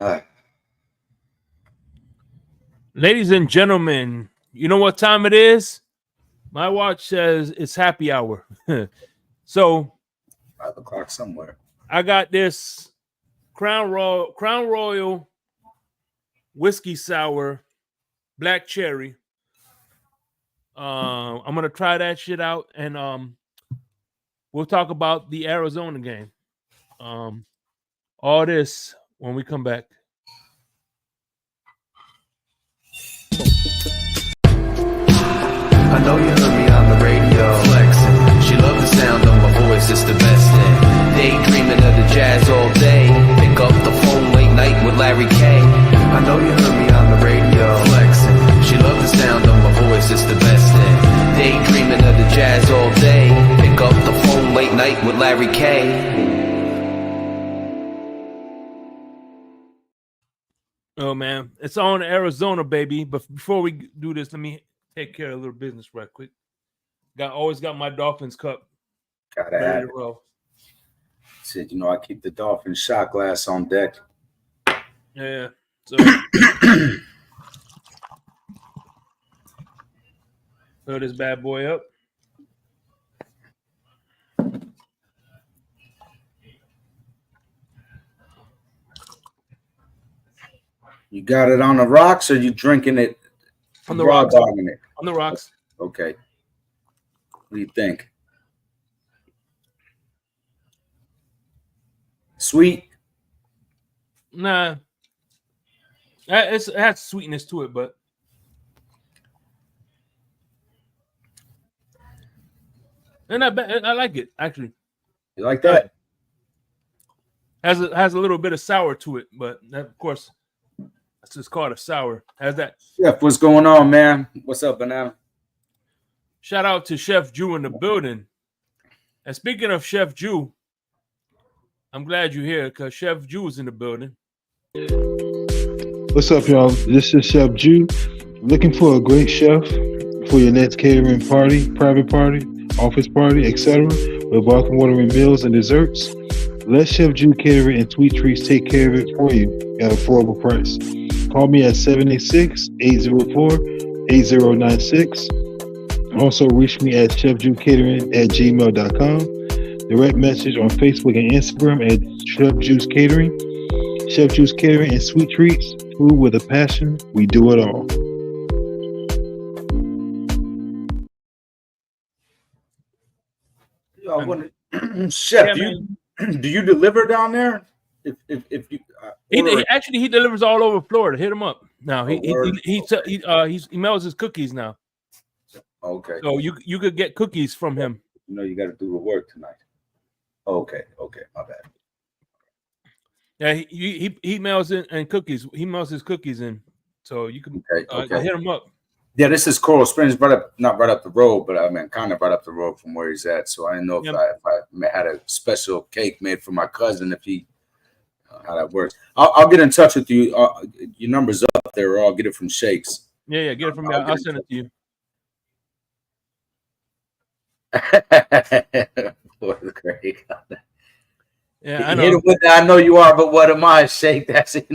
All right. Ladies and gentlemen, you know what time it is? My watch says it's happy hour. So 5 o'clock somewhere. I got this Crown Royal whiskey sour, black cherry. I'm gonna try that shit out, and we'll talk about the Arizona game. All this when we come back. I know you heard me on the radio flexing. She loved the sound of my voice, it's the best thing. Daydreaming of the jazz all day. Pick up the phone late night with Larry K. I know you heard me on the radio flexing. She loved the sound of my voice, it's the best thing. Daydreaming of the jazz all day. Pick up the phone late night with Larry K. Oh man, it's on Arizona, baby. But before we do this, let me take care of a little business right quick. Always got my Dolphins cup Gotta ready have to it. roll. Said, I keep the Dolphins shot glass on deck. Yeah. So fill this bad boy up. You got it on the rocks, or you drinking it? On the rocks. Dogging it? On the rocks. Okay. What do you think? Sweet? Nah. It has sweetness to it, but and I like it actually. You like that? Has a little bit of sour to it, but that, of course, that's just called a sour. Has that? Chef, what's going on, man? What's up, Banana? Shout out to Chef Jew in the building. And speaking of Chef Jew, I'm glad you're here because Chef Jew is in the building. What's up, y'all? This is Chef Jew. Looking for a great chef for your next catering party, private party, office party, etc. with welcome watering meals and desserts. Let Chef Jew Catering and Sweet Treats take care of it for you at an affordable price. Call me at 786-804-8096. Also reach me at chefjewcatering@gmail.com. Direct message on Facebook and Instagram at Chef Juice Catering. Chef Juice Catering and Sweet Treats. Food with a passion. We do it all. Chef, do you deliver down there? If you he delivers all over Florida. Hit him up now. He mails his cookies now. Okay. So you could get cookies from him. You got to do the work tonight. Okay, my bad. Yeah, he mails in and cookies. He mails his cookies in, so you can hit him up. Yeah, this is Coral Springs, not right up the road, but I mean, kind of right up the road from where he's at. So I didn't know if I had a special cake made for my cousin, if he how that works. I'll get in touch with you. Your number's up there, or I'll get it from Shakes. Yeah, get it from me. I'll send it to you. Great. Yeah, I know. I know you are, but what am I, Shake? That's it.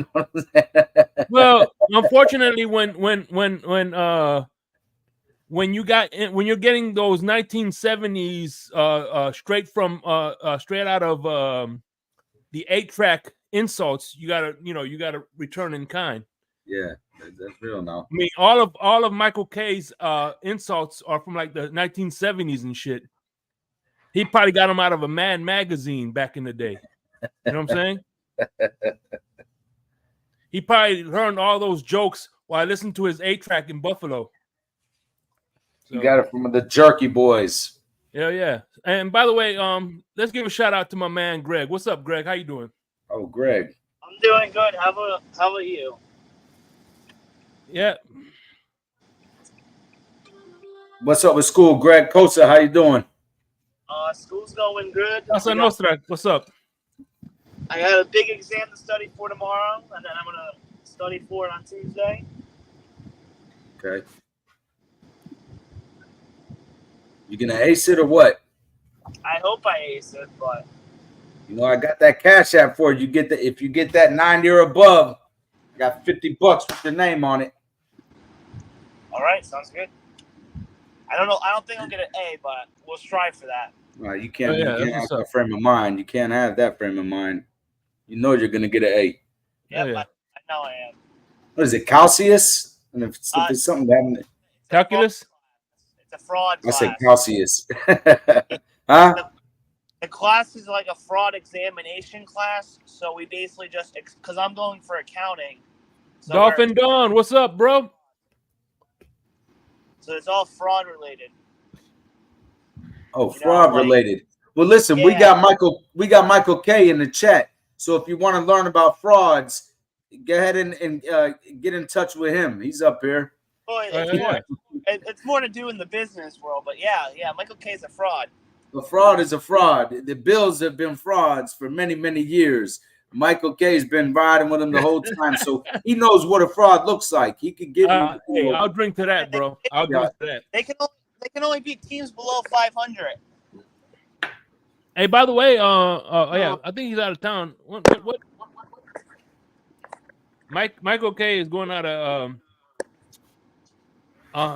Well, unfortunately, when you're getting those 1970s straight out of the 8-track insults, you gotta return in kind. Yeah, that's real now. I mean, all of Michael K's insults are from like the 1970s and shit. He probably got them out of a Man magazine back in the day. You know what I'm saying? He probably learned all those jokes while I listened to his 8-track in Buffalo. So, you got it from the Jerky Boys. Yeah. And by the way, let's give a shout out to my man Greg. What's up, Greg? How you doing? Oh, Greg. I'm doing good. How about you? Yeah. What's up with school, Greg? Kosa, how you doing? School's going good. What's up? I got a big exam to study for tomorrow, and then I'm gonna study for it on Tuesday. Okay. You gonna ace it or what? I hope I ace it, but You know, I got that Cash App for you. Get the if you get that 90 or above, I got $50 with your name on it. All right, sounds good. I don't know. I don't think I'll get an A, but we'll strive for that. You can't. Oh, yeah, you can't that's have that frame of mind. You can't have that frame of mind. You know you're gonna get an A. Yep, yeah. I know I am. What is it, Calcius? And if it's something that Calculus. It's a fraud I class. said Calcius. Huh? The class is like a fraud examination class, so we basically just because I'm going for accounting. So Dolphin Dawn, what's up, bro? So it's all fraud related. Oh, fraud related. Well, listen, Yeah. we got Michael K in the chat. So if you want to learn about frauds, go ahead and get in touch with him. He's up here. Well, it's more to do in the business world, but yeah, Michael K is a fraud. A fraud is a fraud. The Bills have been frauds for many, many years. Michael K's been riding with him the whole time, so he knows what a fraud looks like. He could give you. Hey, I'll drink to that, bro. I'll drink to that. They can only beat teams below 500. Hey, by the way, yeah, I think he's out of town. What? Michael K is going out of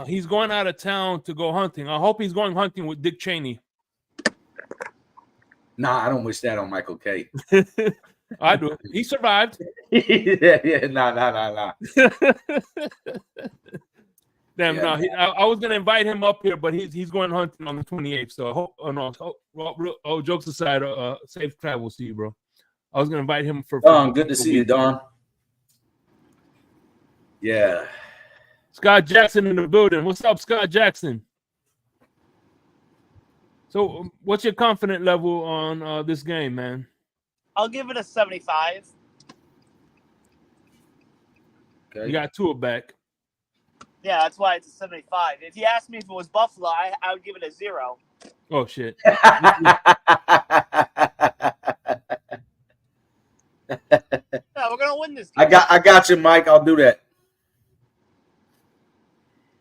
he's going out of town to go hunting. I hope he's going hunting with Dick Cheney. Nah, I don't wish that on Michael K. I do. He survived. yeah. Nah. Damn, no. I was gonna invite him up here, but he's going hunting on the 28th. So I hope. Oh no. Jokes aside, safe travels to you, bro. I was gonna invite him for. Good to see you, Don. Yeah. Scott Jackson in the building. What's up, Scott Jackson? So, what's your confidence level on this game, man? I'll give it a 75. Okay. You got Tua back. Yeah, that's why it's a 75. If you asked me if it was Buffalo, I would give it a 0. Oh shit. Yeah, we're gonna win this game. I got you, Mike. I'll do that.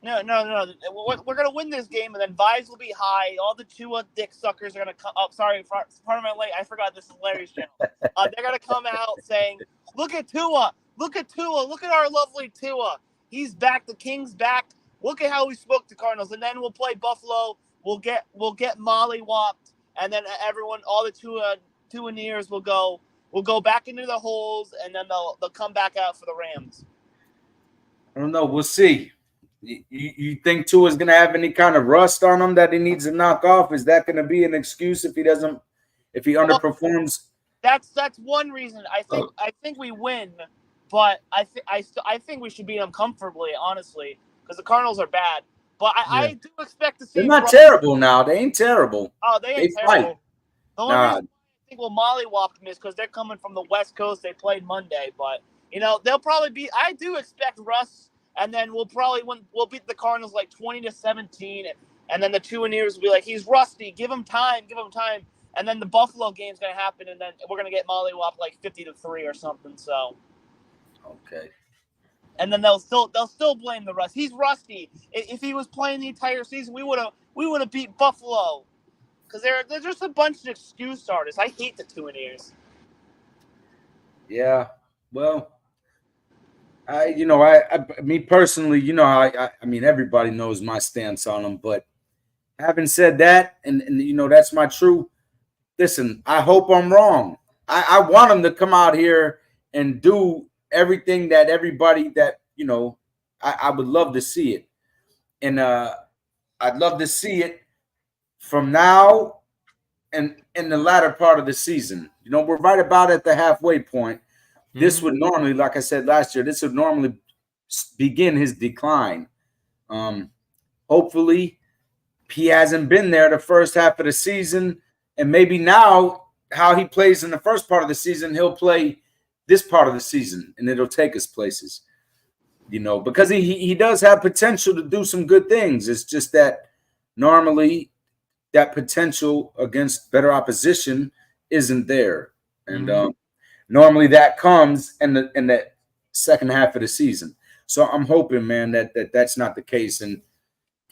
No. We're gonna win this game, and then vibes will be high. All the Tua dick suckers are gonna come up. Sorry, part of my late. I forgot this is Larry's channel. They're gonna come out saying, "Look at Tua! Look at Tua! Look at our lovely Tua! He's back. The King's back. Look at how we spoke to Cardinals." And then we'll play Buffalo. We'll get mollywopped, and then everyone, all the Tuaneers will go back into the holes, and then they'll come back out for the Rams. I don't know. We'll see. You think Tua's going to have any kind of rust on him that he needs to knock off? Is that going to be an excuse if he underperforms? That's one reason. I think we win, but I think we should beat them comfortably, honestly, because the Cardinals are bad. But I do expect to see. They're not terrible now. They ain't terrible. Oh, they ain't terrible. Fight. The only reason I think we'll mollywop them is because they're coming from the West Coast. They played Monday, but they'll probably be. I do expect Russ. And then we'll beat the Cardinals like 20-17, and then the Tuaneers will be like, he's rusty. Give him time. And then the Buffalo game's gonna happen, and then we're gonna get mollywopped like 50-3 or something. So, okay. And then they'll still blame the Russ. He's rusty. If he was playing the entire season, we would have beat Buffalo, because they're just a bunch of excuse artists. I hate the Tuaneers. Yeah. Well. Me personally, I mean, everybody knows my stance on them, but having said that, and that's my true. Listen, I hope I'm wrong. I want them to come out here and do everything that everybody that, I would love to see it. And I'd love to see it from now and in the latter part of the season. We're right about at the halfway point. This would normally, like I said last year, this would normally begin his decline. Hopefully, he hasn't been there the first half of the season, and maybe now how he plays in the first part of the season, he'll play this part of the season, and it'll take us places. Because he does have potential to do some good things. It's just that normally that potential against better opposition isn't there, and normally that comes in the second half of the season. So I'm hoping, man, that's not the case. And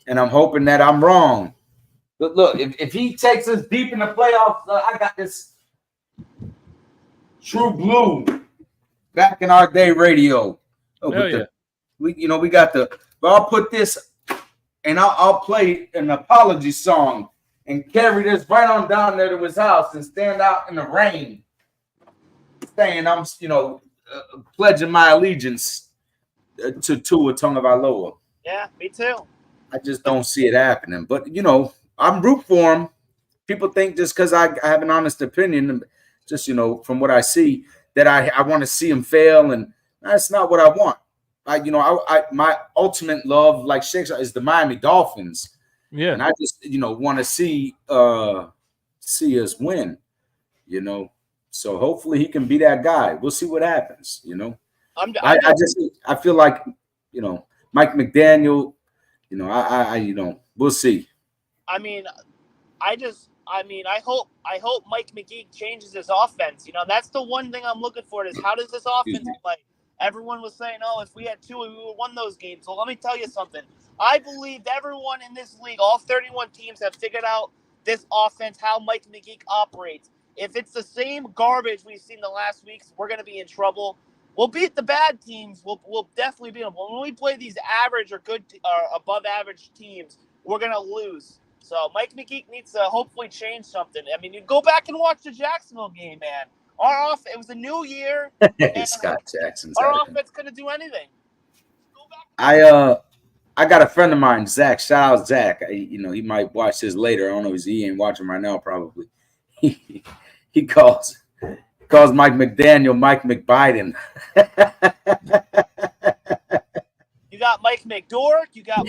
I'm hoping that I'm wrong. But look, if he takes us deep in the playoffs, I got this. True Blue, back in our day radio. Oh, Hell yeah. We got the. But I'll put this, and I'll play an apology song and carry this right on down there to his house and stand out in the rain, saying I'm, pledging my allegiance to Tua Tagovailoa. Yeah, me too. I just don't see it happening. But I'm root for him. People think just because I have an honest opinion, just from what I see, that I want to see him fail, and that's not what I want. My ultimate love, like Shakespeare, is the Miami Dolphins. Yeah, and I just want to see us win. So hopefully he can be that guy. We'll see what happens. I feel like Mike McDaniel. We'll see. I hope Mike McGee changes his offense. That's the one thing I'm looking for is how does this offense play? Everyone was saying, oh, if we had Tua, we would have won those games. So let me tell you something. I believe everyone in this league, all 31 teams, have figured out this offense, how Mike McGee operates. If it's the same garbage we've seen the last weeks, we're going to be in trouble. We'll beat the bad teams. We'll definitely beat them. But when we play these average or good or above average teams, we're going to lose. So Mike McGee needs to hopefully change something. You go back and watch the Jacksonville game, man. It was a new year. Scott Jackson's our offense couldn't do anything. I got a friend of mine, Zach. Shout out Zach. He might watch this later. I don't know. He ain't watching right now, probably. He calls Mike McDaniel Mike McBiden. You got Mike McDork. You got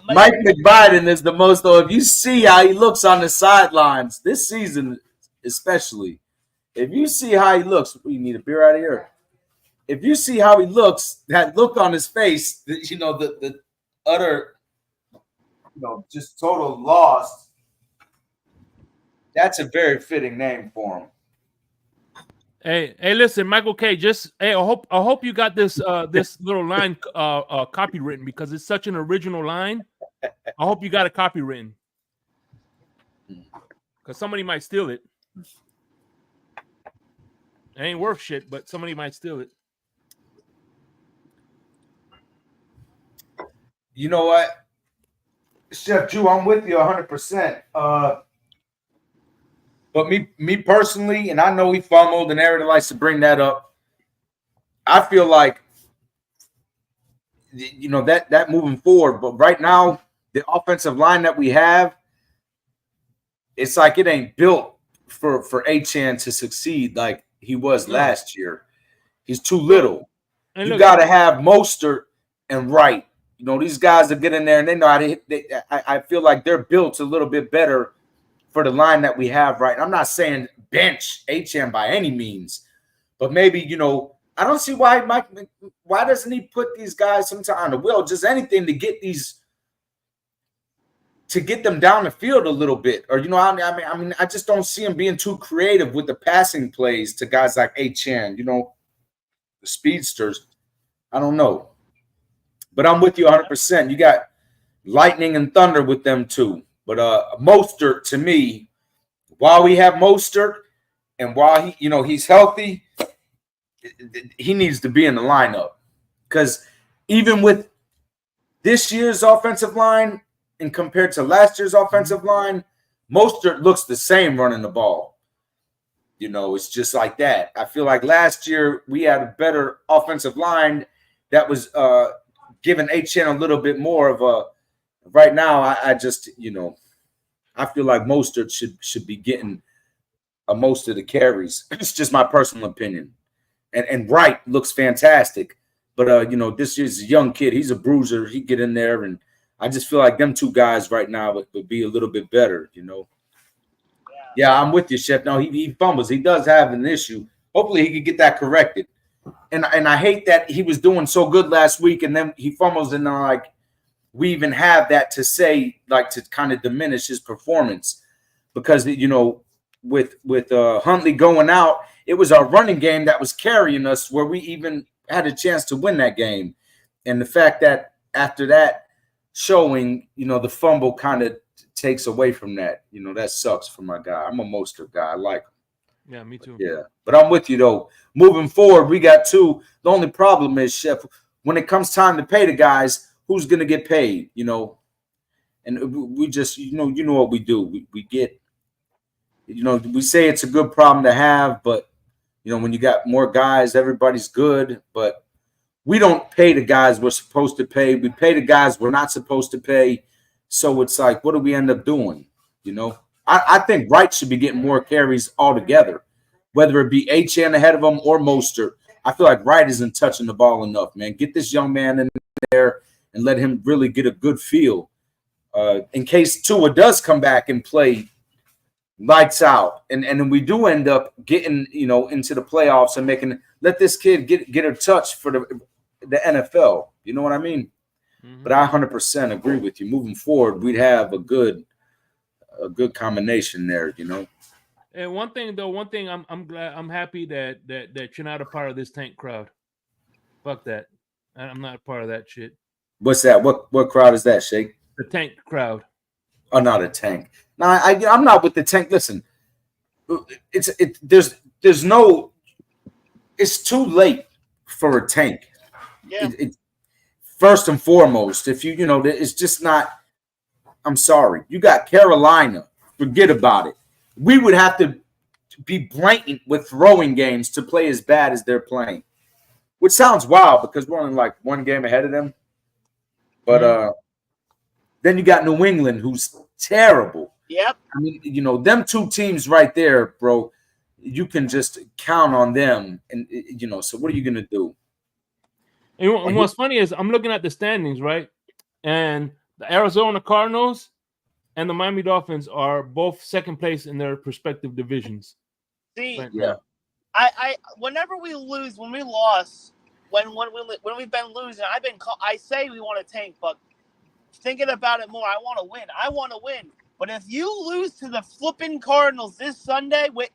Mike McBiden is the most, though. If you see how he looks on the sidelines this season, especially, if you see how he looks, we need a beer out of here. If you see how he looks, that look on his face, the utter, just total lost. That's a very fitting name for him. Hey, listen, Michael K. I hope you got this little line copywritten because it's such an original line. I hope you got a copywritten because somebody might steal it. It ain't worth shit, but somebody might steal it. You know what, Chef Jew, I'm with you 100%. But me personally, and I know he fumbled, and Aaron likes to bring that up. I feel like, that moving forward. But right now, the offensive line that we have, it's like it ain't built for Achane to succeed like he was last year. He's too little. And you got to have Mostert and Wright. These guys that get in there and they know how to hit. I feel like they're built a little bit better for the line that we have right now. I'm not saying bench Achane by any means, but maybe, I don't see why doesn't he put these guys sometime on the wheel, just anything to get them down the field a little bit. Or, I just don't see him being too creative with the passing plays to guys like Achane, the speedsters. I don't know. But I'm with you 100%. You got lightning and thunder with them too. But Mostert, to me, while we have Mostert and while he's healthy, he needs to be in the lineup. Because even with this year's offensive line and compared to last year's offensive line, Mostert looks the same running the ball. It's just like that. I feel like last year we had a better offensive line that was giving Achane a little bit more of a. Right now, I just, I feel like Mostert should be getting most of the carries. It's just my personal opinion. And Wright looks fantastic. But, this year's a young kid. He's a bruiser. He get in there. And I just feel like them two guys right now would be a little bit better, Yeah, I'm with you, Chef. No, he fumbles. He does have an issue. Hopefully he can get that corrected. And I hate that he was doing so good last week and then he fumbles and then, we even have that to say, to kind of diminish his performance because, with Huntley going out, it was our running game that was carrying us where we even had a chance to win that game. And the fact that after that showing, the fumble kind of takes away from that, that sucks for my guy. I'm a Mostert guy. I like him. Yeah, me too. Yeah, but I'm with you though. Moving forward, we got two. The only problem is, Chef, when it comes time to pay the guys, who's gonna get paid? And we just, you know what we do. We get, we say it's a good problem to have, but when you got more guys, everybody's good, but we don't pay the guys we're supposed to pay. We pay the guys we're not supposed to pay. So it's like, what do we end up doing? I think Wright should be getting more carries altogether, whether it be HN ahead of him or Mostert. I feel like Wright isn't touching the ball enough, man. Get this young man in there and let him really get a good feel in case Tua does come back and play lights out. And then we do end up getting, into the playoffs and let this kid get a touch for the NFL. You know what I mean? Mm-hmm. But I 100% agree with you. Moving forward, we'd have a good combination there, And one thing I'm glad, I'm happy that you're not a part of this tank crowd. Fuck that. I'm not a part of that shit. What's that? What crowd is that, Shake? The tank crowd. Oh, not a tank. No, I'm not with the tank. Listen, there's no. It's too late for a tank. Yeah. First and foremost, if it's just not. I'm sorry. You got Carolina. Forget about it. We would have to be blatant with throwing games to play as bad as they're playing, which sounds wild because we're only like one game ahead of them. But then you got New England, who's terrible. Yep. I mean, them two teams right there, bro, you can just count on them. And, so what are you going to do? And what's funny is I'm looking at the standings, right? And the Arizona Cardinals and the Miami Dolphins are both second place in their respective divisions. See, right yeah. I whenever we lose, when we lost, when we've been losing, I say we want to tank, but thinking about it more, I want to win. But if you lose to the flipping Cardinals this Sunday with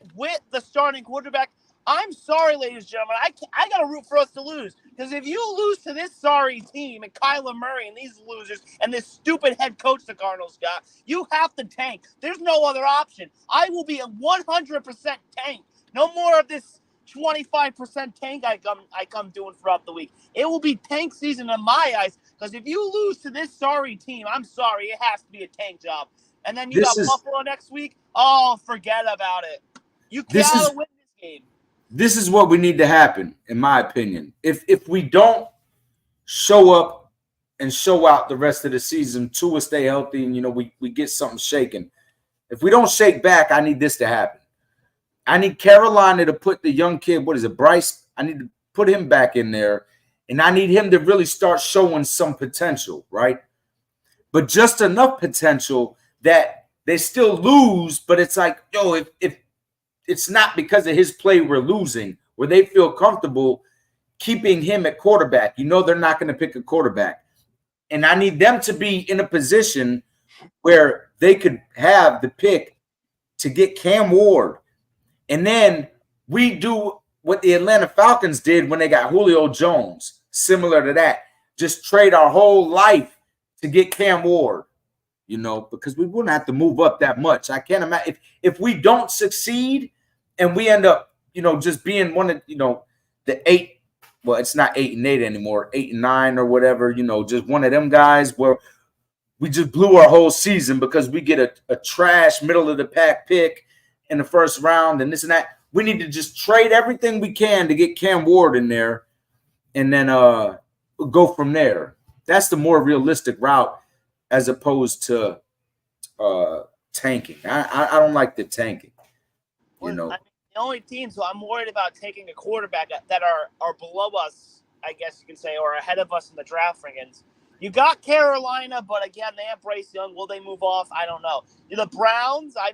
the starting quarterback, I'm sorry, ladies and gentlemen. I got to root for us to lose. Because if you lose to this sorry team and Kyler Murray and these losers and this stupid head coach the Cardinals got, you have to tank. There's no other option. I will be a 100% tank. No more of this 25% tank I come doing throughout the week. It will be tank season in my eyes. Because if you lose to this sorry team, I'm sorry. It has to be a tank job. And then you got Buffalo next week. Oh, forget about it. You gotta win this game. This is what we need to happen, in my opinion. If we don't show up and show out the rest of the season, Tua stay healthy, and we get something shaken. If we don't shake back, I need this to happen. I need Carolina to put the young kid, what is it, Bryce? I need to put him back in there, and I need him to really start showing some potential, right? But just enough potential that they still lose, but it's like, if it's not because of his play we're losing, where they feel comfortable keeping him at quarterback. They're not going to pick a quarterback. And I need them to be in a position where they could have the pick to get Cam Ward. And then we do what the Atlanta Falcons did when they got Julio Jones, similar to that. Just trade our whole life to get Cam Ward, because we wouldn't have to move up that much. I can't imagine if we don't succeed and we end up, just being one of, the 8. Well, it's not 8 and 8 anymore, 8 and 9 or whatever. Just one of them guys where we just blew our whole season because we get a trash middle of the pack pick in the first round and this and that. We need to just trade everything we can to get Cam Ward in there, and then go from there. That's the more realistic route as opposed to tanking. I don't like the tanking. The only teams who I'm worried about taking a quarterback that are below us, I guess you can say, or ahead of us in the draft rankings. You got Carolina, but again, they have Bryce Young. Will they move off? I don't know. The Browns, I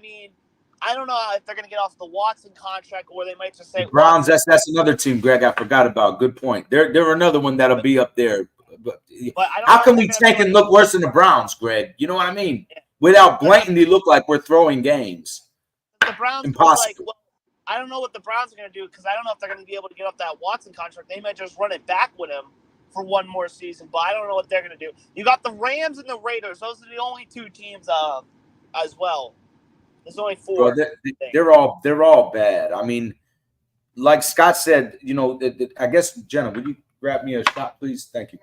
don't know if they're going to get off the Watson contract or they might just say the Browns. That's another team, Greg. I forgot about. Good point. They're another one that'll be up there. But how can we tank and look worse than the Browns, Greg? You know what I mean? Yeah. Without blatantly look like we're throwing games. The Browns impossible. I don't know what the Browns are going to do because I don't know if they're going to be able to get off that Watson contract. They might just run it back with him for one more season, but I don't know what they're going to do. You got the Rams and the Raiders. Those are the only two teams as well. There's only 4. Bro, they're all bad. I mean, like Scott said, you know, I guess Jenna, would you grab me a shot, please? Thank you.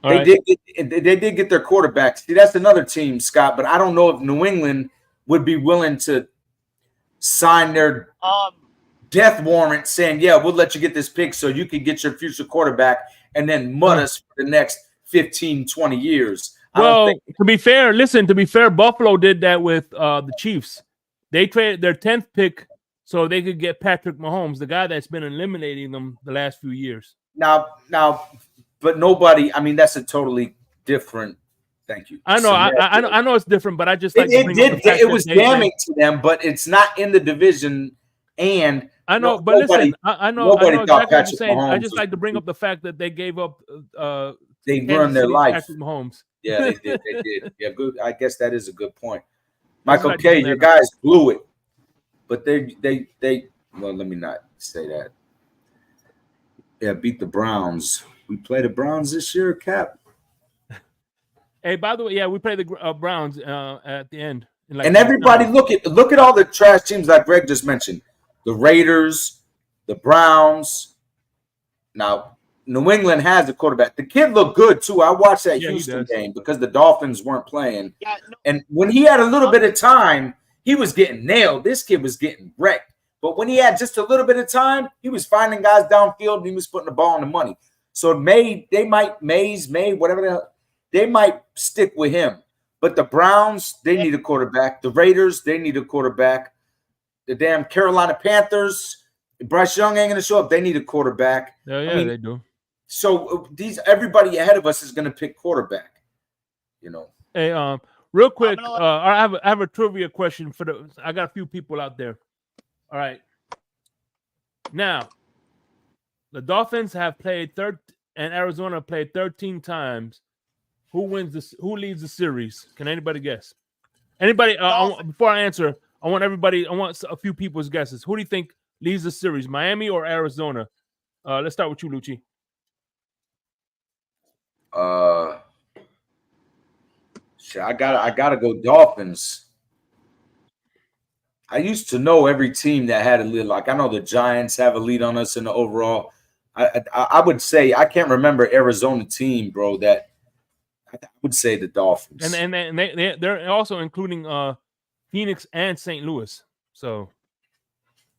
They did get their quarterback. See, that's another team, Scott, but I don't know if New England would be willing to sign their death warrant saying, yeah, we'll let you get this pick so you can get your future quarterback and then mud us for the next 15, 20 years. Well, to be fair, Buffalo did that with the Chiefs. They traded their 10th pick so they could get Patrick Mahomes, the guy that's been eliminating them the last few years. Now, but nobody, I mean, that's a totally different. Thank you. I know, so, I know it's different, but I just like it was damning to them, but it's not in the division. And I know, but listen, I know exactly what you're saying. I just like to bring up the fact that they gave up. They ruined their life. Patrick Mahomes. Yeah, they did. They did. Yeah, good. I guess that is a good point. Michael K, your guys blew it, but they. Well, let me not say that. Yeah, beat the Browns. We play the Browns this year, Cap. Hey, by the way, yeah, we play the Browns at the end. And everybody, look at all the trash teams like Greg just mentioned. The Raiders, the Browns. Now, New England has a quarterback. The kid looked good, too. I watched that Houston game because the Dolphins weren't playing. Yeah, and when he had a little bit of time, he was getting nailed. This kid was getting wrecked. But when he had just a little bit of time, he was finding guys downfield and he was putting the ball on the money. So they might stick with him. But the Browns, they need a quarterback. The Raiders, they need a quarterback. The damn Carolina Panthers, Bryce Young ain't going to show up. They need a quarterback. Yeah, I mean, they do. So everybody ahead of us is going to pick quarterback. You know. Hey, real quick, I have a trivia question I got a few people out there. All right. Now, the Dolphins have played and Arizona played 13 times. Who leads the series? Can anybody guess? Anybody? Before I answer, I want a few people's guesses. Who do you think leads the series, Miami or Arizona? Let's start with you, Lucci. I gotta go Dolphins. I used to know every team that had a lead. Like I know the Giants have a lead on us in the overall. I would say I can't remember Arizona team, bro. That I would say the Dolphins. And they're also including Phoenix and St. Louis. So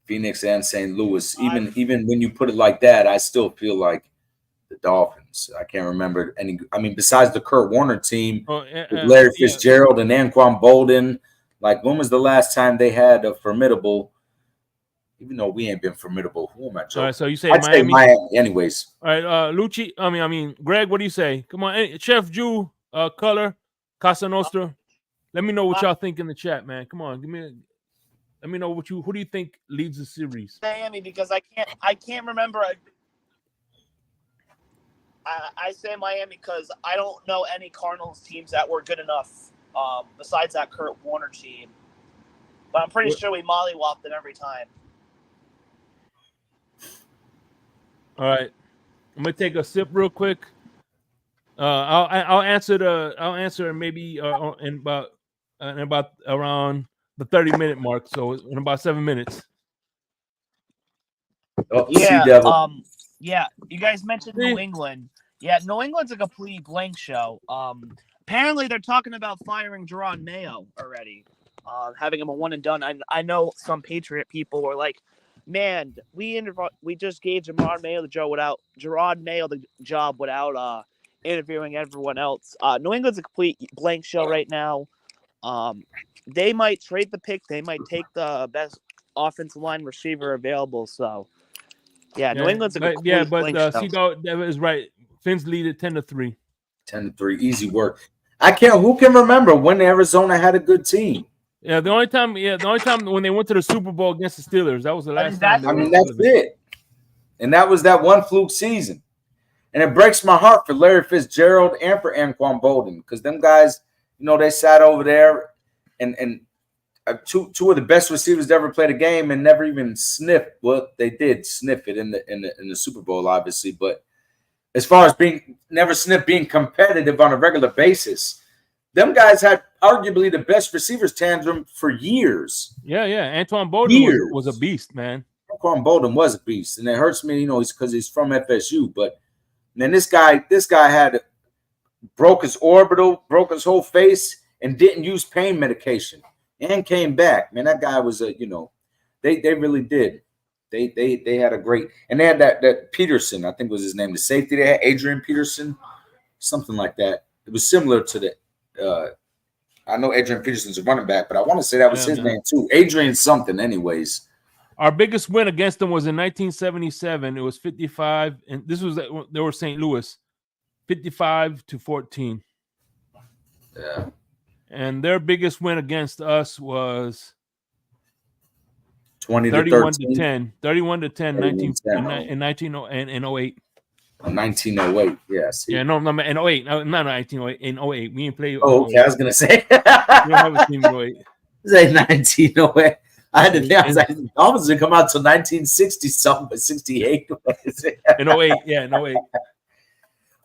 Phoenix and St. Louis. Even when you put it like that, I still feel like the Dolphins. I can't remember any. I mean, besides the Kurt Warner team with Larry Fitzgerald and Anquan Bolden. Like, when was the last time they had a formidable? Even though we ain't been formidable, who am I joking? All right, so you say I'd Miami? say Miami, anyways. All right, Lucci. I mean, Greg. What do you say? Come on, Chef Jew, Color, Casa Nostra. Let me know what y'all think in the chat, man. Come on, let me know who do you think leads the series? Miami, because I can't remember. I say Miami because I don't know any Cardinals teams that were good enough. Besides that Kurt Warner team, but I'm pretty sure we mollywopped them every time. All right, I'm gonna take a sip real quick. I'll answer maybe in about around the 30-minute mark. So in about 7 minutes. Yeah. You guys mentioned New England. Yeah, New England's a complete blank show. Apparently, they're talking about firing Gerard Mayo already, having him a one and done. I know some Patriot people were like, "Man, we just gave Gerard Mayo the job without interviewing everyone else." New England's a complete blank show right now. They might trade the pick. They might take the best offensive line receiver available. So, New England's a complete blank show. C-Dog, that is right. Finn's lead at 10-3. 10-3, easy work. Who can remember when Arizona had a good team? Yeah, the only time when they went to the Super Bowl against the Steelers, that was the last time. I mean, that's it. And that was that one fluke season. And it breaks my heart for Larry Fitzgerald and for Anquan Bolden, because them guys, they sat over there and two of the best receivers to ever played a game and never even sniffed. Well, they did sniff it in the Super Bowl, obviously, but as far as being competitive on a regular basis, them guys had arguably the best receivers tandem for years. Yeah. Antoine Bolden was a beast, man. Antoine Bolden was a beast, and it hurts me, it's because he's from FSU. But then this guy had broke his orbital, broke his whole face, and didn't use pain medication, and came back. Man, that guy was they really did. They had a great, and they had that Peterson, I think was his name, the safety. They had Adrian Peterson, something like that. It was similar to the. I know Adrian Peterson's a running back, but I want to say that was his name too. Adrian something, anyways. Our biggest win against them was in 1977. It was 55, and they were St. Louis, 55-14. Yeah. And their biggest win against us was 31-10. 31-10 in 1908. 1908, yes. Yeah, no, in 08. No, not 1908. In 08. We didn't play. Oh, okay. I was going to say. We don't have a team in 08. Say 1908. I had to think. I was like, Dolphins didn't come out till 1960 something, but 68. In 08, yeah, in 08.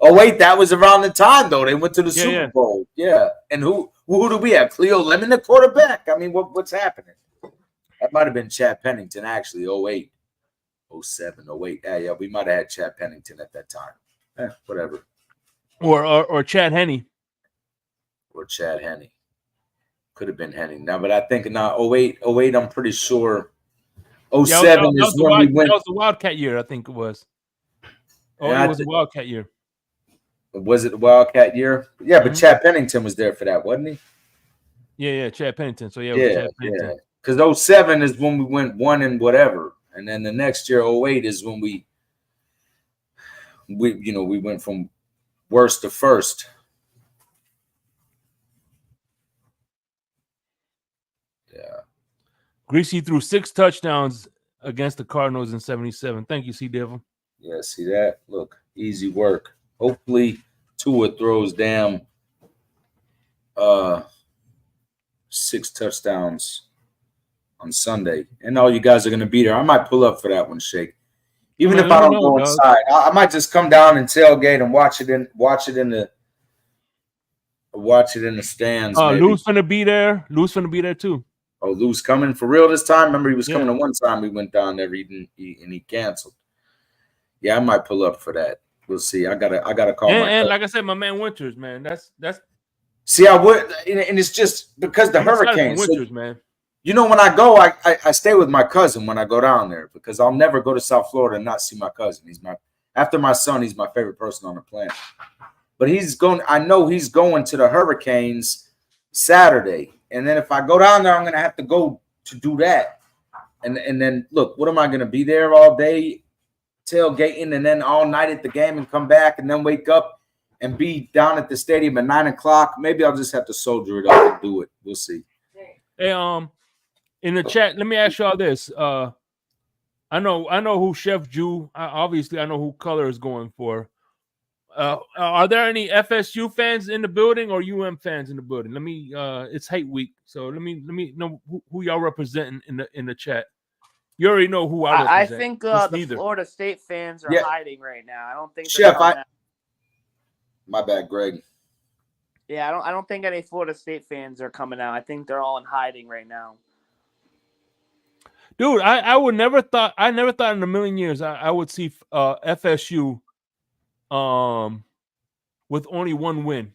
Oh, wait, that was around the time, though. They went to the Super Bowl. Yeah. And who do we have? Cleo Lemon, the quarterback. I mean, what's happening? That might have been Chad Pennington, actually, 08. 07, 08. Yeah, we might have had Chad Pennington at that time. Whatever. Or Chad Henne. Or Chad Henne. Could have been Henne. Now, but I think now 08, I'm pretty sure. 07 is when we went. That was the Wildcat year, I think it was. Oh, it was the Wildcat year. Was it the Wildcat year? Yeah, but Chad Pennington was there for that, wasn't he? Yeah, Chad Pennington. So yeah. Because 07 is when we went 1 and whatever. And then the next year, 08, is when we went from worst to first. Yeah. Greasy threw 6 touchdowns against the Cardinals in 77. Thank you, C. Devil. Yeah, see that? Look, easy work. Hopefully, Tua throws 6 touchdowns on Sunday, and all you guys are going to be there. I might pull up for that one, Shake. Even if I don't go inside, I might just come down and tailgate and watch it in the stands. Lou's gonna be there. Lou's gonna be there too. Oh, Lou's coming for real this time. Remember, he was coming the one time we went down there and he canceled. Yeah, I might pull up for that. We'll see. I gotta call. And like I said, my man Winters, man. That's. See, I would, and it's just because the hurricanes. Winters, man. When I go, I stay with my cousin when I go down there because I'll never go to South Florida and not see my cousin. After my son, he's my favorite person on the planet. But I know he's going to the Hurricanes Saturday. And then if I go down there, I'm going to have to go to do that. And then, look, what am I going to be there all day tailgating and then all night at the game and come back and then wake up and be down at the stadium at 9 o'clock? Maybe I'll just have to soldier it up and do it. We'll see. Hey, in the chat, let me ask y'all this. I know who Chef Jew. Obviously, I know who Color is going for. Are there any FSU fans in the building or UM fans in the building? Let me. It's hate week, so let me know who y'all representing in the chat. You already know who I represent. I think the Florida State fans are hiding right now. I don't think. Chef, my bad, Greg. Yeah, I don't think any Florida State fans are coming out. I think they're all in hiding right now. Dude, I never thought in a million years I would see FSU with only one win.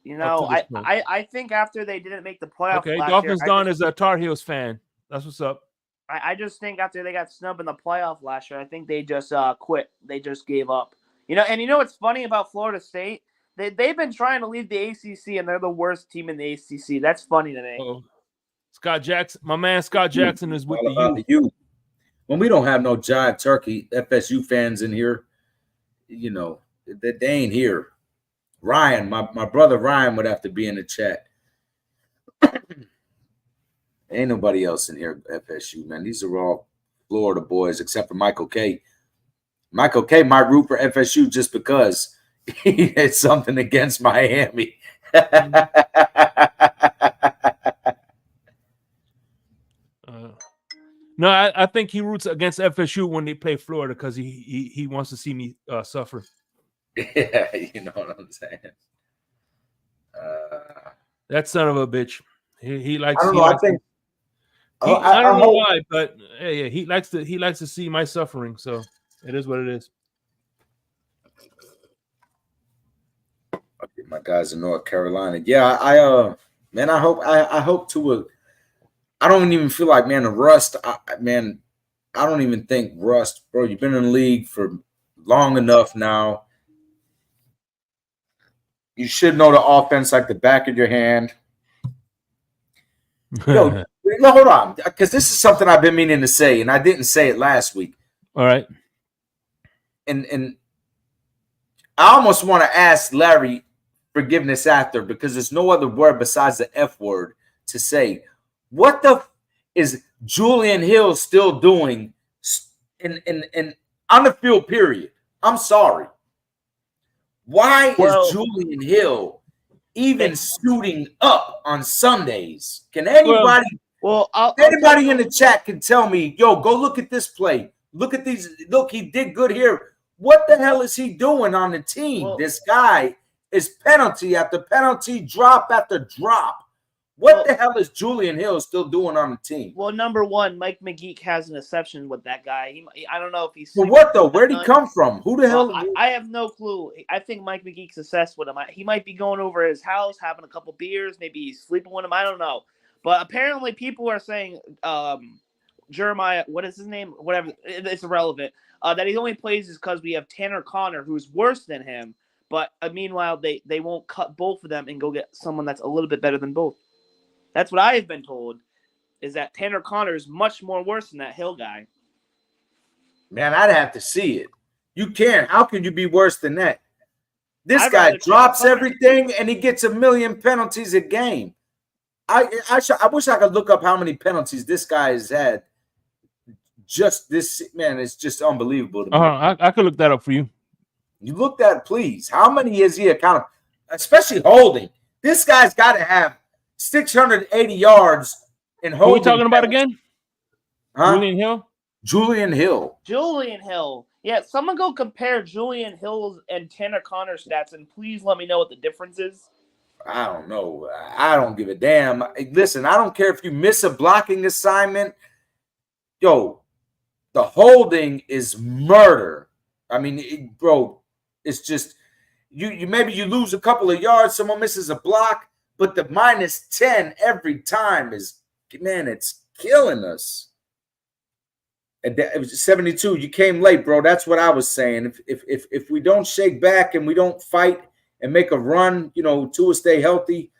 I think after they didn't make the playoffs. Okay, Dolphins Don is a Tar Heels fan. That's what's up. I just think after they got snubbed in the playoff last year, I think they just quit. They just gave up. And what's funny about Florida State? They've been trying to leave the ACC, and they're the worst team in the ACC. That's funny to me. Uh-oh. Scott Jackson, my man Scott Jackson is with the U. When we don't have no Jive Turkey FSU fans in here, they ain't here. Ryan, my brother Ryan would have to be in the chat. Ain't nobody else in here FSU, man. These are all Florida boys except for Michael K. Michael K might root for FSU just because he had something against Miami. No, I think he roots against FSU when they play Florida because he wants to see me suffer. Yeah, you know what I'm saying. That son of a bitch. He likes. I don't know. I think. I don't know why, but yeah, he likes to see my suffering. So it is what it is. I'll get my guys in North Carolina. Yeah, I hope to. I don't even feel like, man, the rust. I don't even think rust, bro. You've been in the league for long enough now. You should know the offense like the back of your hand. Yo, hold on, because this is something I've been meaning to say, and I didn't say it last week. All right. And I almost want to ask Larry forgiveness after, because there's no other word besides the F word to say. What the is Julian Hill still doing in on the field, period? I'm sorry. Why is Julian Hill even suiting up on Sundays? Can anybody anybody in the chat can tell me, yo, go look at this play. Look at these. Look, he did good here. What the hell is he doing on the team? This guy is penalty after penalty, drop after drop. What the hell is Julian Hill still doing on the team? Well, number one, Mike McGeek has an exception with that guy. I don't know if he's. Well, what though? Where'd he come from? Who the hell? I have no clue. I think Mike McGeek's obsessed with him. He might be going over his house, having a couple beers. Maybe he's sleeping with him. I don't know. But apparently, people are saying Jeremiah, what is his name? Whatever. It's irrelevant. That he only plays is because we have Tanner Connor, who's worse than him. But meanwhile, they won't cut both of them and go get someone that's a little bit better than both. That's what I have been told, is that Tanner Connor is much more worse than that Hill guy. Man, I'd have to see it. You can't. How can you be worse than that? This guy drops everything and he gets 1 million penalties a game. I wish I could look up how many penalties this guy has had. Just this, man, it's just unbelievable to me. I could look that up for you. You look that, please. How many is he accountable? Especially holding. This guy's got to have 680 yards in holding. Who are we talking about again? Huh? Julian Hill? Julian Hill. Yeah, someone go compare Julian Hill's and Tanner Connor stats, and please let me know what the difference is. I don't know. I don't give a damn. Listen, I don't care if you miss a blocking assignment. Yo, the holding is murder. I mean, bro, it's just you maybe you lose a couple of yards, someone misses a block. But the -10 every time is, man, it's killing us. And it was 72. You came late, bro. That's what I was saying. If we don't shake back and we don't fight and make a run, Tua stay healthy.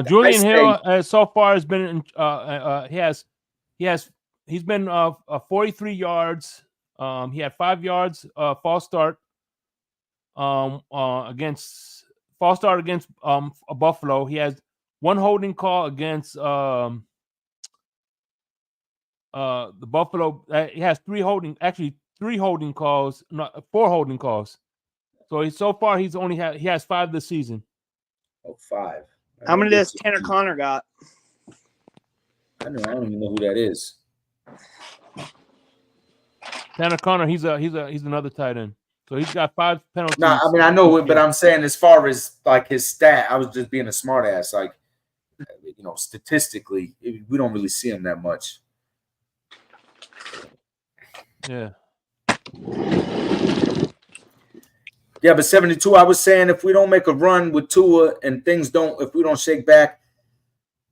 Julian Hill so far has been he's been 43 yards. He had 5 yards false start against Buffalo. He has 1 holding call against the Buffalo. He has 3 holding calls, not 4 holding calls. So so far he has 5 this season. Oh, 5. How many does Tanner Connor got? I don't even know who that is. Tanner Connor, he's another tight end. So he's got 5 penalties. No, I mean I know it, but I'm saying as far as like his stat, I was just being a smart ass. Like, statistically, we don't really see him that much. Yeah. Yeah, but 72. I was saying if we don't make a run with Tua and if we don't shake back,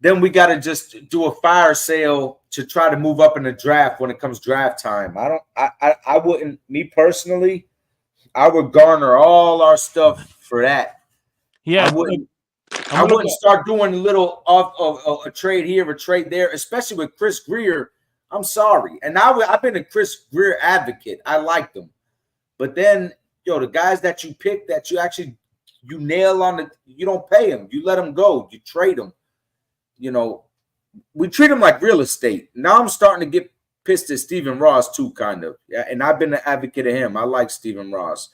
then we got to just do a fire sale to try to move up in the draft when it comes draft time. I wouldn't, me personally. I would garner all our stuff for that. Yeah, I wouldn't start doing a little of a trade here, a trade there, especially with Chris Greer. I'm sorry, and I've been a Chris Greer advocate. I like them, but then the guys that you pick that you nail on you don't pay them. You let them go. You trade them. We treat them like real estate. Now I'm starting to get pissed at Stephen Ross too, kind of. Yeah, and I've been an advocate of him. I like Stephen Ross.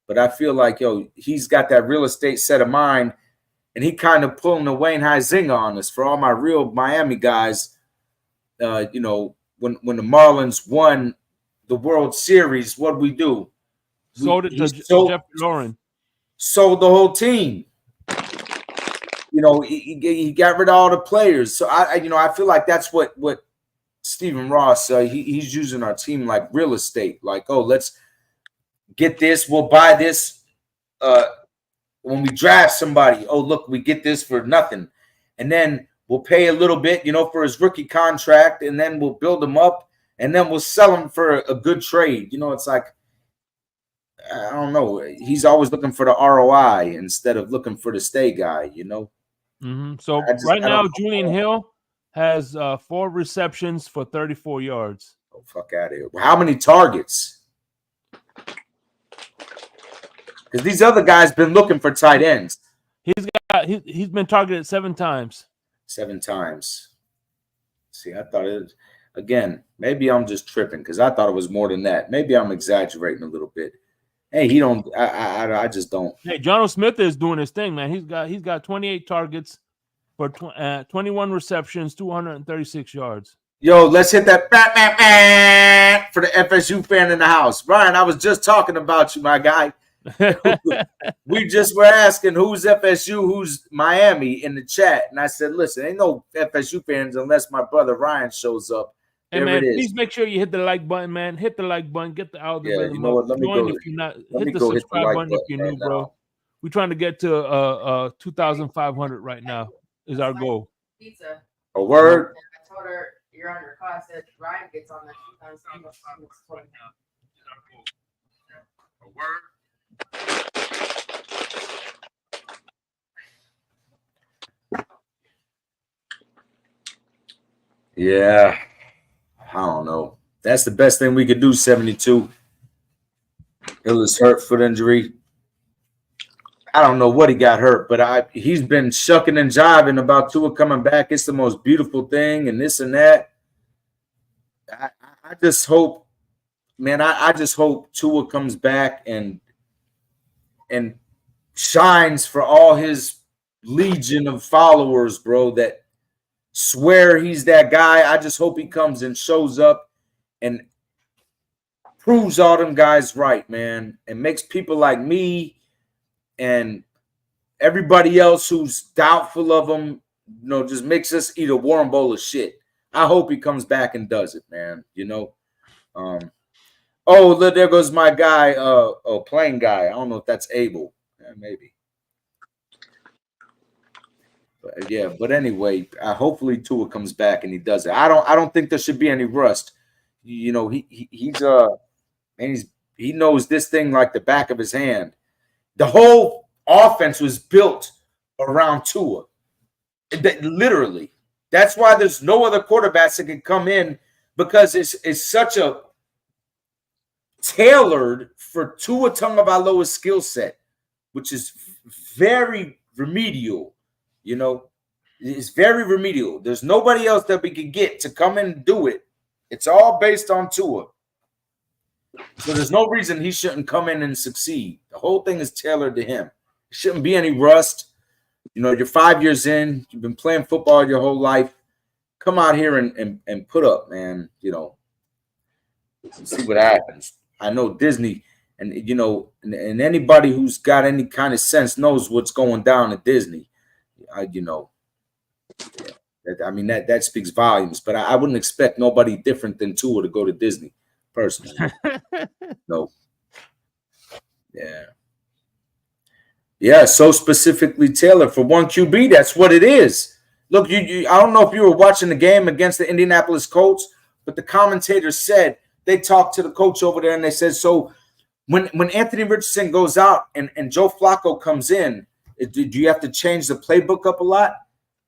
But I feel like, he's got that real estate set of mind, and he kind of pulling the Wayne Huizenga on us. For all my real Miami guys, when the Marlins won the World Series, what'd we do? Sold it to Jeffrey Lauren. Sold the whole team. he got rid of all the players. So I feel like that's what Stephen Ross, he's using our team like real estate. Like, oh, let's get this. We'll buy this. When we draft somebody, oh, look, we get this for nothing. And then we'll pay a little bit, for his rookie contract. And then we'll build him up. And then we'll sell him for a good trade. It's like, I don't know. He's always looking for the ROI instead of looking for the stay guy, Mm-hmm. So right now, Julian Hill has 4 receptions for 34 yards. Oh, fuck out of here. How many targets? Because these other guys been looking for tight ends. He's been targeted 7 times. 7 times. See, I thought it was, again, maybe I'm just tripping because I thought it was more than that. Maybe I'm exaggerating a little bit. Hey, I just don't. Hey, Jono Smith is doing his thing, man. He's got 28 targets for 21 receptions, 236 yards. Yo, let's hit that for the FSU fan in the house. Brian, I was just talking about you, my guy. We just were asking who's FSU, who's Miami in the chat. And I said, listen, ain't no FSU fans unless my brother Ryan shows up. Hey, man, please make sure you hit the like button, man. Hit the like button. Get the algorithm. Yeah, you know what? Let me go. If you're not, hit the subscribe button if you're new, bro. We're trying to get to 2,500 right now is our goal. Pizza. A word. I told her you're on your call. I said Ryan gets on that. A word. Yeah, I don't know. That's the best thing we could do. 72. Hill is hurt, foot injury. I don't know what he got hurt, but he's been shucking and jiving about Tua coming back. It's the most beautiful thing, and this and that. I just hope, man. I just hope Tua comes back and shines for all his legion of followers, bro, that swear he's that guy. I just hope he comes and shows up and proves all them guys right, man, and makes people like me and everybody else who's doubtful of him, just makes us eat a warm bowl of shit. I hope he comes back and does it, man. Oh, there goes my guy, playing guy. I don't know if that's Abel. Yeah, maybe. But anyway, hopefully Tua comes back and he does it. I don't think there should be any rust. He knows this thing like the back of his hand. The whole offense was built around Tua. Literally. That's why there's no other quarterbacks that can come in, because it's such a tailored for Tua Tagovailoa's skill set, which is very remedial. It's very remedial. There's nobody else that we could get to come in and do it. It's all based on Tua. So there's no reason he shouldn't come in and succeed. The whole thing is tailored to him. There shouldn't be any rust. You're 5 years in. You've been playing football your whole life. Come out here and put up, man. See what happens. I know Disney, and and anybody who's got any kind of sense knows what's going down at Disney. That speaks volumes. But I wouldn't expect nobody different than Tua to go to Disney, personally. No. Yeah. So specifically tailored for one QB. That's what it is. Look, I don't know if you were watching the game against the Indianapolis Colts, but the commentator said they talked to the coach over there and they said, so when Anthony Richardson goes out and Joe Flacco comes in, do you have to change the playbook up a lot?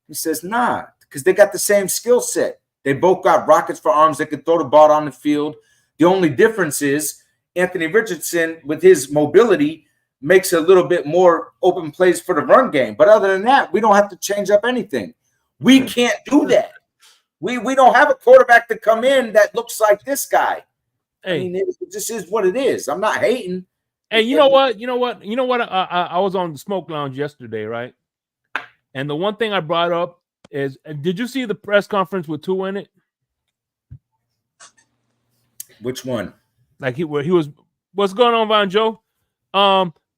He says, nah, because they got the same skill set. They both got rockets for arms. They could throw the ball on the field. The only difference is Anthony Richardson, with his mobility, makes a little bit more open plays for the run game. But other than that, we don't have to change up anything. We can't do that. We don't have a quarterback to come in that looks like this guy. Hey, it just is what it is. I'm not hating. Hey, you know what? I was on the Smoke Lounge yesterday, right? And the one thing I brought up is, did you see the press conference with Tua in it? Which one? Like where he was. What's going on, Von Joe?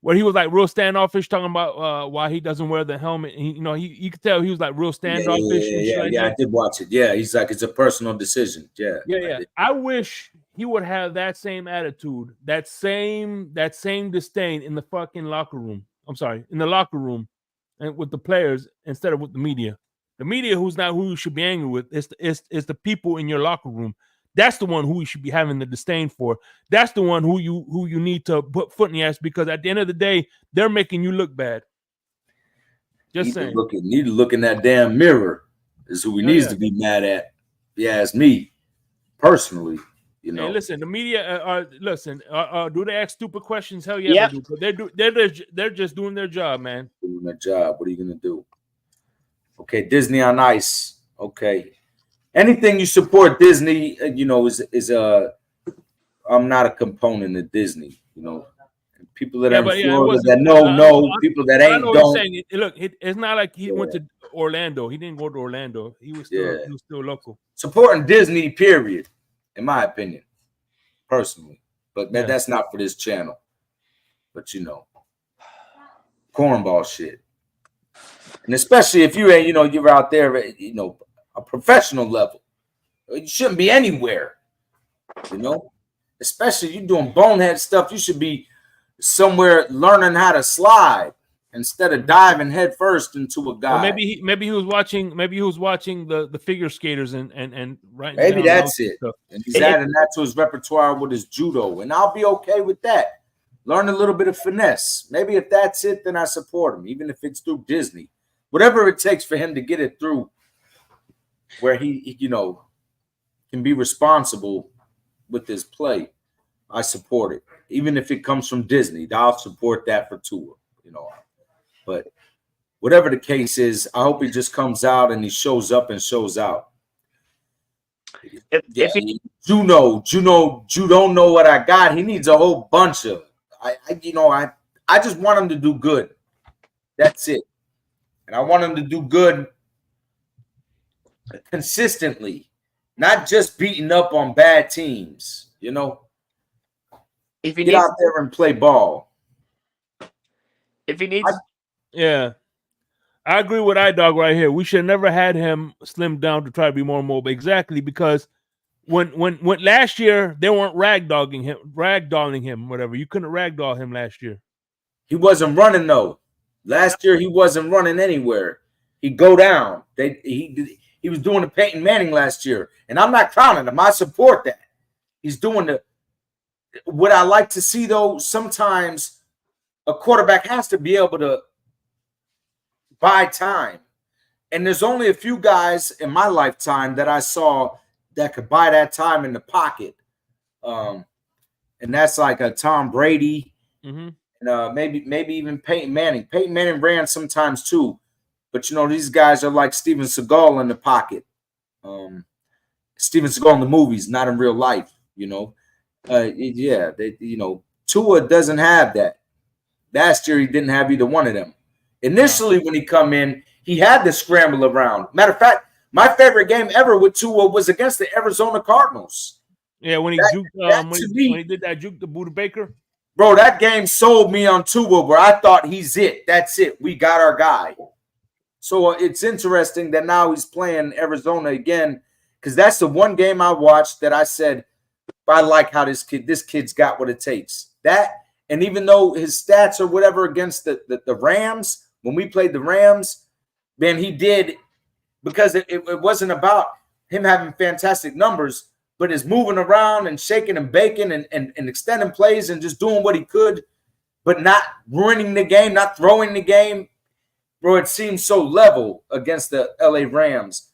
where he was like real standoffish, talking about why he doesn't wear the helmet. And you could tell he was like real standoffish. Yeah, I did watch it. Yeah, he's like, it's a personal decision. Yeah. I wish he would have that same attitude, that same disdain in the fucking locker room. I'm sorry, in the locker room and with the players instead of with the media. The media, who's not who you should be angry with, is the people in your locker room. That's the one who you should be having the disdain for. That's the one who you need to put foot in the ass, because at the end of the day, they're making you look bad. Just saying. Need to look in that damn mirror is who he needs to be mad at. Yeah, it's me personally. You know, hey, listen, the media do they ask stupid questions? Hell yeah, they do. But they're just doing their job, man. Doing their job. What are you gonna do? Okay, Disney on Ice. Okay, anything you support Disney, is I'm not a component of Disney. People that are in Florida that know, people that ain't don't. Saying. Look, it's not like he went to Orlando. He didn't go to Orlando. He was still local. Supporting Disney, period, in my opinion, personally. But that's not for this channel. But cornball shit. And especially if you ain't, you're out there at, a professional level. You shouldn't be anywhere. Especially you doing bonehead stuff. You should be somewhere learning how to slide instead of diving head first into a guy. Well, maybe he was watching the figure skaters and right. Maybe that's it. And he's adding that to his repertoire with his judo, and I'll be okay with that. Learn a little bit of finesse. Maybe if that's it, then I support him, even if it's through Disney. Whatever it takes for him to get it through, where he can be responsible with his play, I support it. Even if it comes from Disney, I'll support that for Tua. But whatever the case is, I hope he just comes out and he shows up and shows out. Juno, you don't know what I got. He needs a whole bunch of. I just want him to do good. That's it. And I want him to do good consistently, not just beating up on bad teams. If he get out there and play ball. If he needs, I agree with iDog right here. We should have never had him slimmed down to try to be more mobile. Exactly, because when last year they weren't ragdolling him, whatever. You couldn't ragdoll him last year. He wasn't running though. Last year he wasn't running anywhere. He'd go down. He was doing the Peyton Manning last year, and I'm not clowning him. I support that. He's doing what I like to see though. Sometimes a quarterback has to be able to buy time, and there's only a few guys in my lifetime that I saw that could buy that time in the pocket, and that's like a Tom Brady. Mm-hmm. Maybe even Peyton Manning. Peyton Manning ran sometimes too, but these guys are like Steven Seagal in the pocket. Steven Seagal in the movies, not in real life. Tua doesn't have that. Last year he didn't have either one of them. Initially, when he come in, he had to scramble around. Matter of fact, my favorite game ever with Tua was against the Arizona Cardinals. Yeah, when he did that juke to Buda Baker. Bro, that game sold me on Tua, where I thought he's it. That's it. We got our guy. So it's interesting that now he's playing Arizona again, because that's the one game I watched that I said, I like how this kid's got what it takes. That, and even though his stats or whatever against the Rams, when we played the Rams, man, he did, because it wasn't about him having fantastic numbers, but his moving around and shaking and baking and extending plays and just doing what he could, but not ruining the game, not throwing the game. Bro, it seems so level against the LA Rams.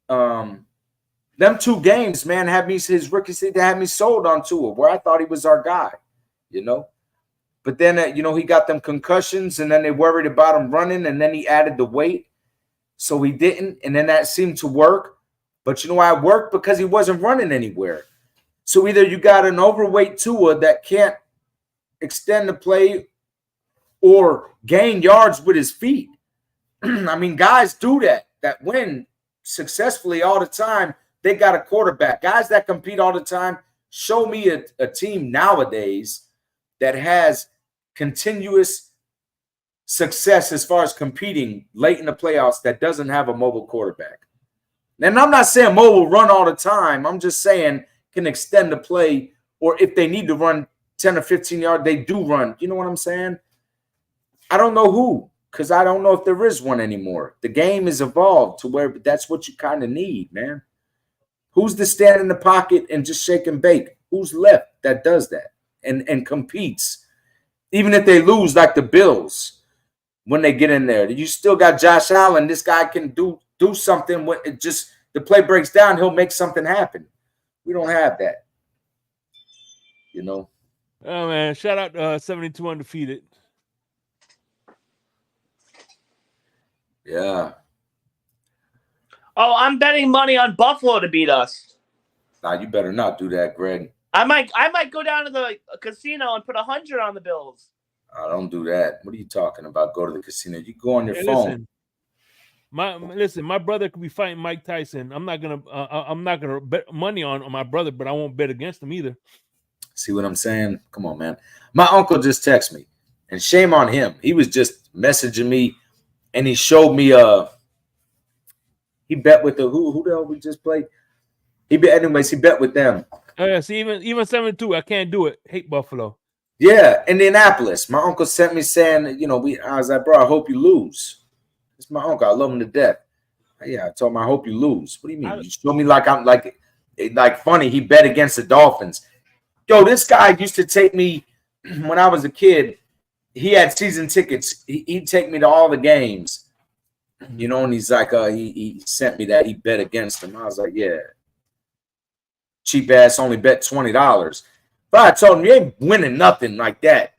Them two games, man, his rookie season had me sold on Tua, where I thought he was our guy, But then, he got them concussions, and then they worried about him running, and then he added the weight. So he didn't, and then that seemed to work. But why it worked? Because he wasn't running anywhere. So either you got an overweight Tua that can't extend the play or gain yards with his feet. I mean, guys do that win successfully all the time. They got a quarterback. Guys that compete all the time. Show me a team nowadays that has continuous success as far as competing late in the playoffs that doesn't have a mobile quarterback. And I'm not saying Mo will run all the time. I'm just saying can extend the play, or if they need to run 10 or 15 yards, they do run. You know what I'm saying? I don't know who, because I don't know if there is one anymore. The game has evolved to where that's what you kind of need, man. Who's to stand in the pocket and just shake and bake? Who's left that does that and competes? Even if they lose like the Bills when they get in there. You still got Josh Allen. This guy can do something when it just the play breaks down, he'll make something happen. We don't have that. You know? Oh man, shout out 72 undefeated. Yeah. Oh, I'm betting money on Buffalo to beat us. Nah, you better not do that, Greg. I might go down to the casino and put 100 on the Bills. Don't do that. What are you talking about? Go to the casino. You go on your phone. Listen, my brother could be fighting Mike Tyson. I'm not gonna bet money on my brother, but I won't bet against him either. See what I'm saying? Come on, man. My uncle just texted me, and shame on him. He was just messaging me, and he showed me he bet with the who the hell we just played. He bet with them. Oh yeah, see, even 72, I can't do it. Hate Buffalo. Yeah, Indianapolis. My uncle sent me saying, I was like, bro, I hope you lose. It's my uncle. I love him to death. Yeah, I told him I hope you lose. What do you mean? You show me like I'm like funny. He bet against the Dolphins. Yo, this guy used to take me when I was a kid. He had season tickets. He'd take me to all the games. And he's like, he sent me that. He bet against him. I was like, yeah. Cheap ass only bet $20. But I told him, you ain't winning nothing like that.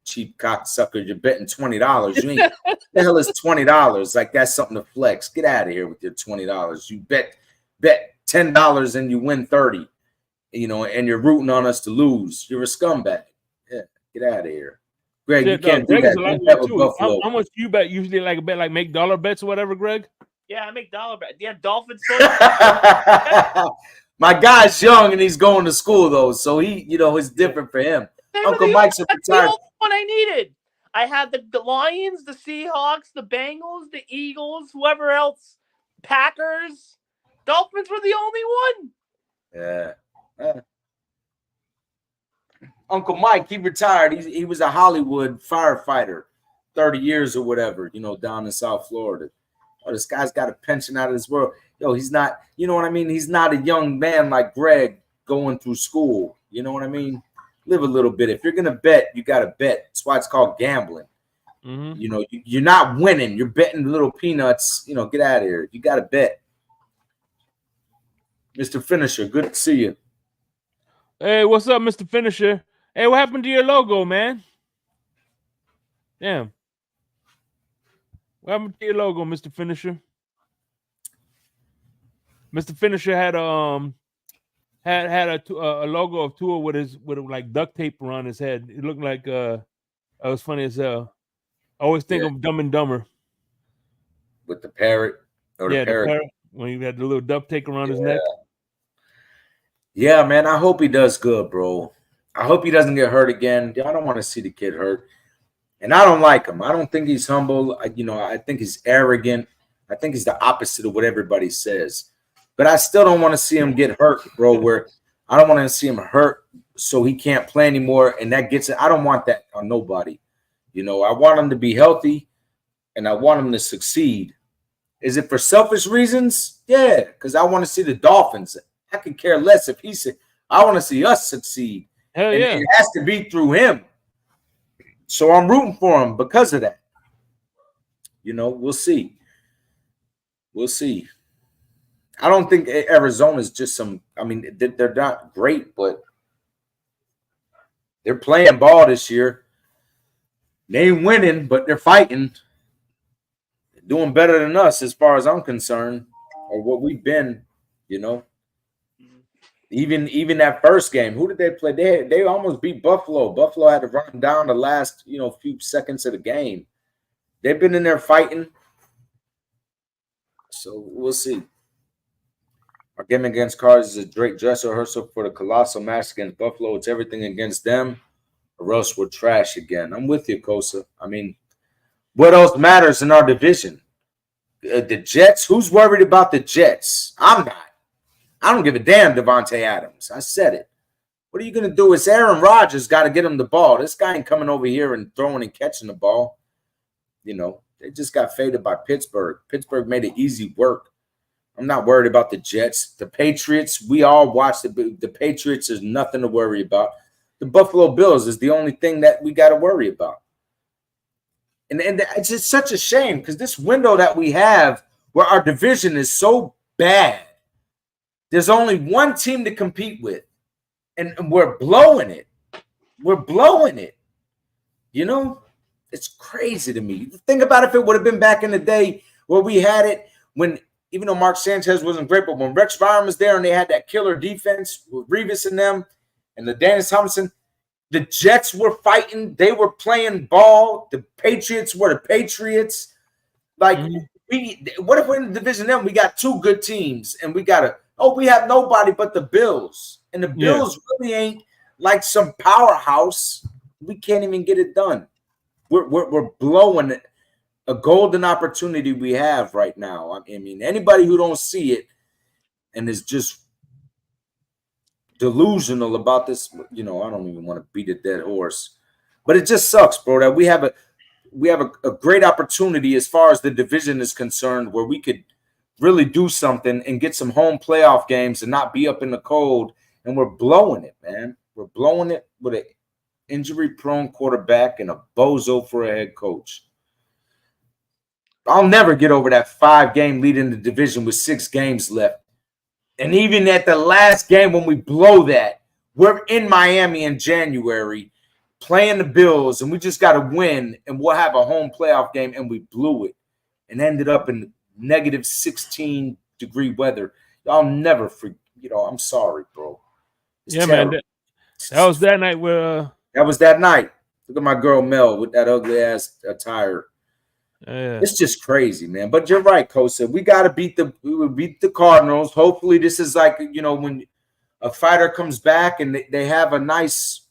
Cheap cocksucker, you're betting $20. You ain't, the hell is $20? Like, that's something to flex. Get out of here with your $20. You bet $10 and you win 30, and you're rooting on us to lose. You're a scumbag. Yeah, get out of here. Greg, you can't do that. How much do you bet? Usually like a bet, like make dollar bets or whatever, Greg? Yeah, I make dollar bets. Yeah, Dolphins. My guy's young and he's going to school though, so he, it's different for him. Uncle Mike's That's the only one I needed. I had the Lions, the Seahawks, the Bengals, the Eagles, whoever else, Packers. Dolphins were the only one. Yeah. Uncle Mike, he retired. He was a Hollywood firefighter, 30 years or whatever, down in South Florida. Oh, this guy's got a pension out of this world. Yo, he's not, you know what I mean? He's not a young man like Greg going through school. You know what I mean? Live a little bit. If you're going to bet, you got to bet. That's why it's called gambling. Mm-hmm. You're not winning. You're betting little peanuts. Get out of here. You got to bet. Mr. Finisher, good to see you. Hey, what's up, Mr. Finisher? Hey, what happened to your logo, man? Damn. What happened to your logo, Mr. Finisher? Mr. Finisher had a logo of Tua with like duct tape around his head. It looked like it was funny as hell. I always think of Dumb and Dumber with the parrot or the parrot when he had the little duct tape around his neck. Yeah, man. I hope he does good, bro. I hope he doesn't get hurt again. I don't want to see the kid hurt. And I don't like him. I don't think he's humble. I think he's arrogant. I think he's the opposite of what everybody says. But I still don't want to see him get hurt, bro, where I don't want to see him hurt so he can't play anymore. And that gets it. I don't want that on nobody. I want him to be healthy and I want him to succeed. Is it for selfish reasons? Yeah, because I want to see the Dolphins. I could care less if he said, I want to see us succeed. Hell yeah. And it has to be through him. So I'm rooting for him because of that. We'll see. We'll see. I don't think Arizona's just they're not great, but they're playing ball this year. They ain't winning, but they're fighting. They're doing better than us as far as I'm concerned, or what we've been, Even that first game, who did they play? They almost beat Buffalo. Buffalo had to run down the last, few seconds of the game. They've been in there fighting. So we'll see. Our game against Cards is a great dress rehearsal for the colossal match against Buffalo. It's everything against them. or else we're trash again. I'm with you, Kosa. I mean, what else matters in our division? The Jets? Who's worried about the Jets? I'm not. I don't give a damn, Devontae Adams. I said it. What are you going to do? It's Aaron Rodgers got to get him the ball. This guy ain't coming over here and throwing and catching the ball. You know, they just got faded by Pittsburgh. Pittsburgh made it easy work. I'm not worried about the Jets. The Patriots, we all watch the Patriots is nothing to worry about. The Buffalo Bills is the only thing that we got to worry about. And it's just such a shame because this window that we have where our division is so bad, there's only one team to compete with, and we're blowing it. We're blowing it. You know, it's crazy to me. Think about if it would have been back in the day where we had it when, even though Mark Sanchez wasn't great, but when Rex Ryan was there and they had that killer defense with Revis and them and the Dennis Thompson, the Jets were fighting. They were playing ball. The Patriots were the Patriots. Like, what if we're in the division then? We got two good teams, and we have nobody but the Bills. And the Bills really ain't like some powerhouse. We can't even get it done. We're blowing it. A golden opportunity we have right now. I mean, anybody who don't see it and is just delusional about this, you know, I don't even want to beat a dead horse, but it just sucks, bro, that we have a great opportunity as far as the division is concerned where we could really do something and get some home playoff games and not be up in the cold, and we're blowing it, man. We're blowing it with an injury-prone quarterback and a bozo for a head coach. I'll never get over that 5-game lead in the division with 6 games left. And even at the last game when we blow that, we're in Miami in January playing the Bills, and we just got to win, and we'll have a home playoff game, and we blew it and ended up in negative 16-degree weather. I'll never forget. You know, I'm sorry, bro. It's terrible. Man. That was that night where that was that night. Look at my girl Mel with that ugly ass attire. Yeah. It's just crazy, man. But you're right, Kosa. We got to beat the Cardinals. Hopefully, this is like, you know, when a fighter comes back and they have a nice,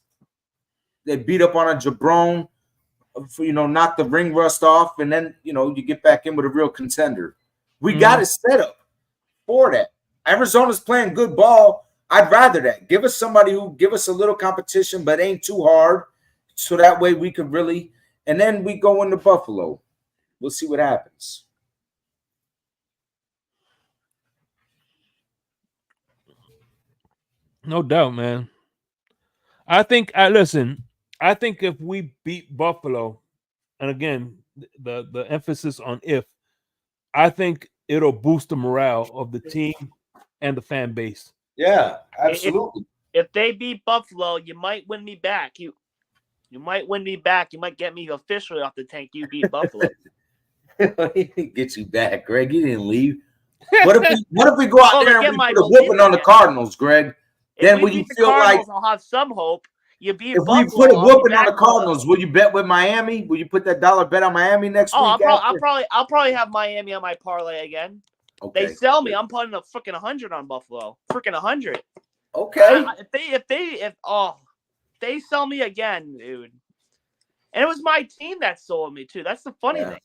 they beat up on a jabron, you know, knock the ring rust off, and then, you know, you get back in with a real contender. We got it set up for that. Arizona's playing good ball. I'd rather that. Give us somebody who give us a little competition, but ain't too hard, so that way we could really, and then we go into Buffalo. We'll see what happens. No doubt, man. I think if we beat Buffalo, and again, the emphasis on if, I think it'll boost the morale of the team and the fan base. Yeah, absolutely. If they beat Buffalo, you might win me back. You might win me back. You might get me officially off the tank. You beat Buffalo. Get you back, Greg. You didn't leave. What if we go out there and we put a whooping on the Cardinals, Greg? Then will you feel like I'll have some hope? You beat if Buffalo, we put a whooping on the Cardinals, will you bet with Miami? Will you put that dollar bet on Miami next week? I'll probably have Miami on my parlay again. Okay. They sell me. I'm putting a freaking 100 on Buffalo. Freaking 100. Okay. If they sell me again, dude. And it was my team that sold me too. That's the funny thing.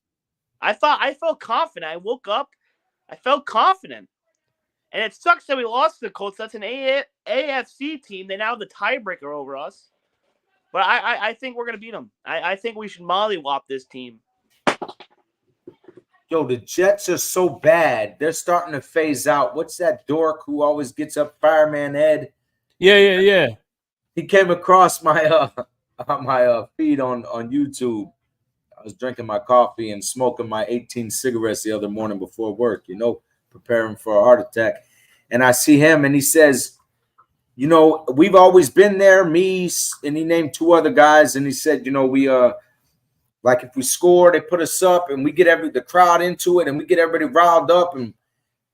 I felt confident. I woke up. I felt confident. And it sucks that we lost to the Colts. That's an AFC team. They now have the tiebreaker over us. But I think we're going to beat them. I think we should mollywop this team. Yo, the Jets are so bad. They're starting to phase out. What's that dork who always gets up, Fireman Ed? Yeah. He came across my feed on YouTube. I was drinking my coffee and smoking my 18 cigarettes the other morning before work, you know, preparing for a heart attack. And I see him and he says, you know, we've always been there, me, and he named 2 other guys. And he said, you know, we like if we score, they put us up and we get the crowd into it and we get everybody riled up and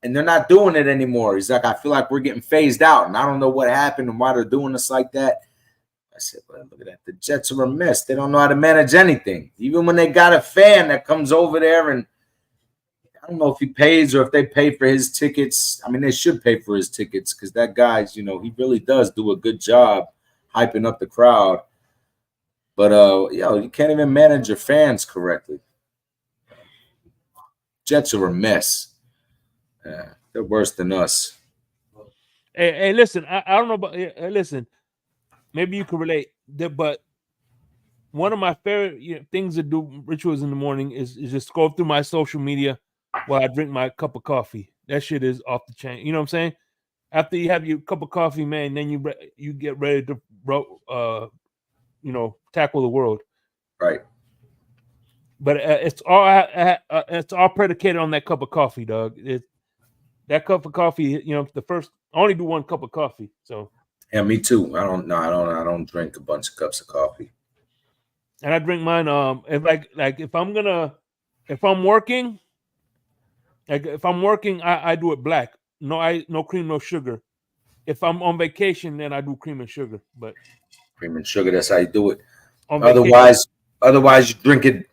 they're not doing it anymore. He's like, I feel like we're getting phased out and I don't know what happened and why they're doing us like that. I said, well, look at that. The Jets are a mess. They don't know how to manage anything. Even when they got a fan that comes over there and I don't know if he pays or if they pay for his tickets. I mean, they should pay for his tickets because that guy's, you know, he really does do a good job hyping up the crowd. But you can't even manage your fans correctly. Jets are a mess. They're worse than us. Hey, listen, I don't know about listen. Maybe you can relate, but one of my favorite things to do, rituals in the morning, is just go through my social media while I drink my cup of coffee. That shit is off the chain. You know what I'm saying? After you have your cup of coffee, man, then you get ready to tackle the world. Right. But it's all predicated on that cup of coffee, dog. That cup of coffee, the first. I only do one cup of coffee, so. Yeah, me too. I don't drink a bunch of cups of coffee. And I drink mine. If I'm working, I do it black. No cream, no sugar. If I'm on vacation, then I do cream and sugar. But cream and sugar, that's how you do it. Otherwise, you drink it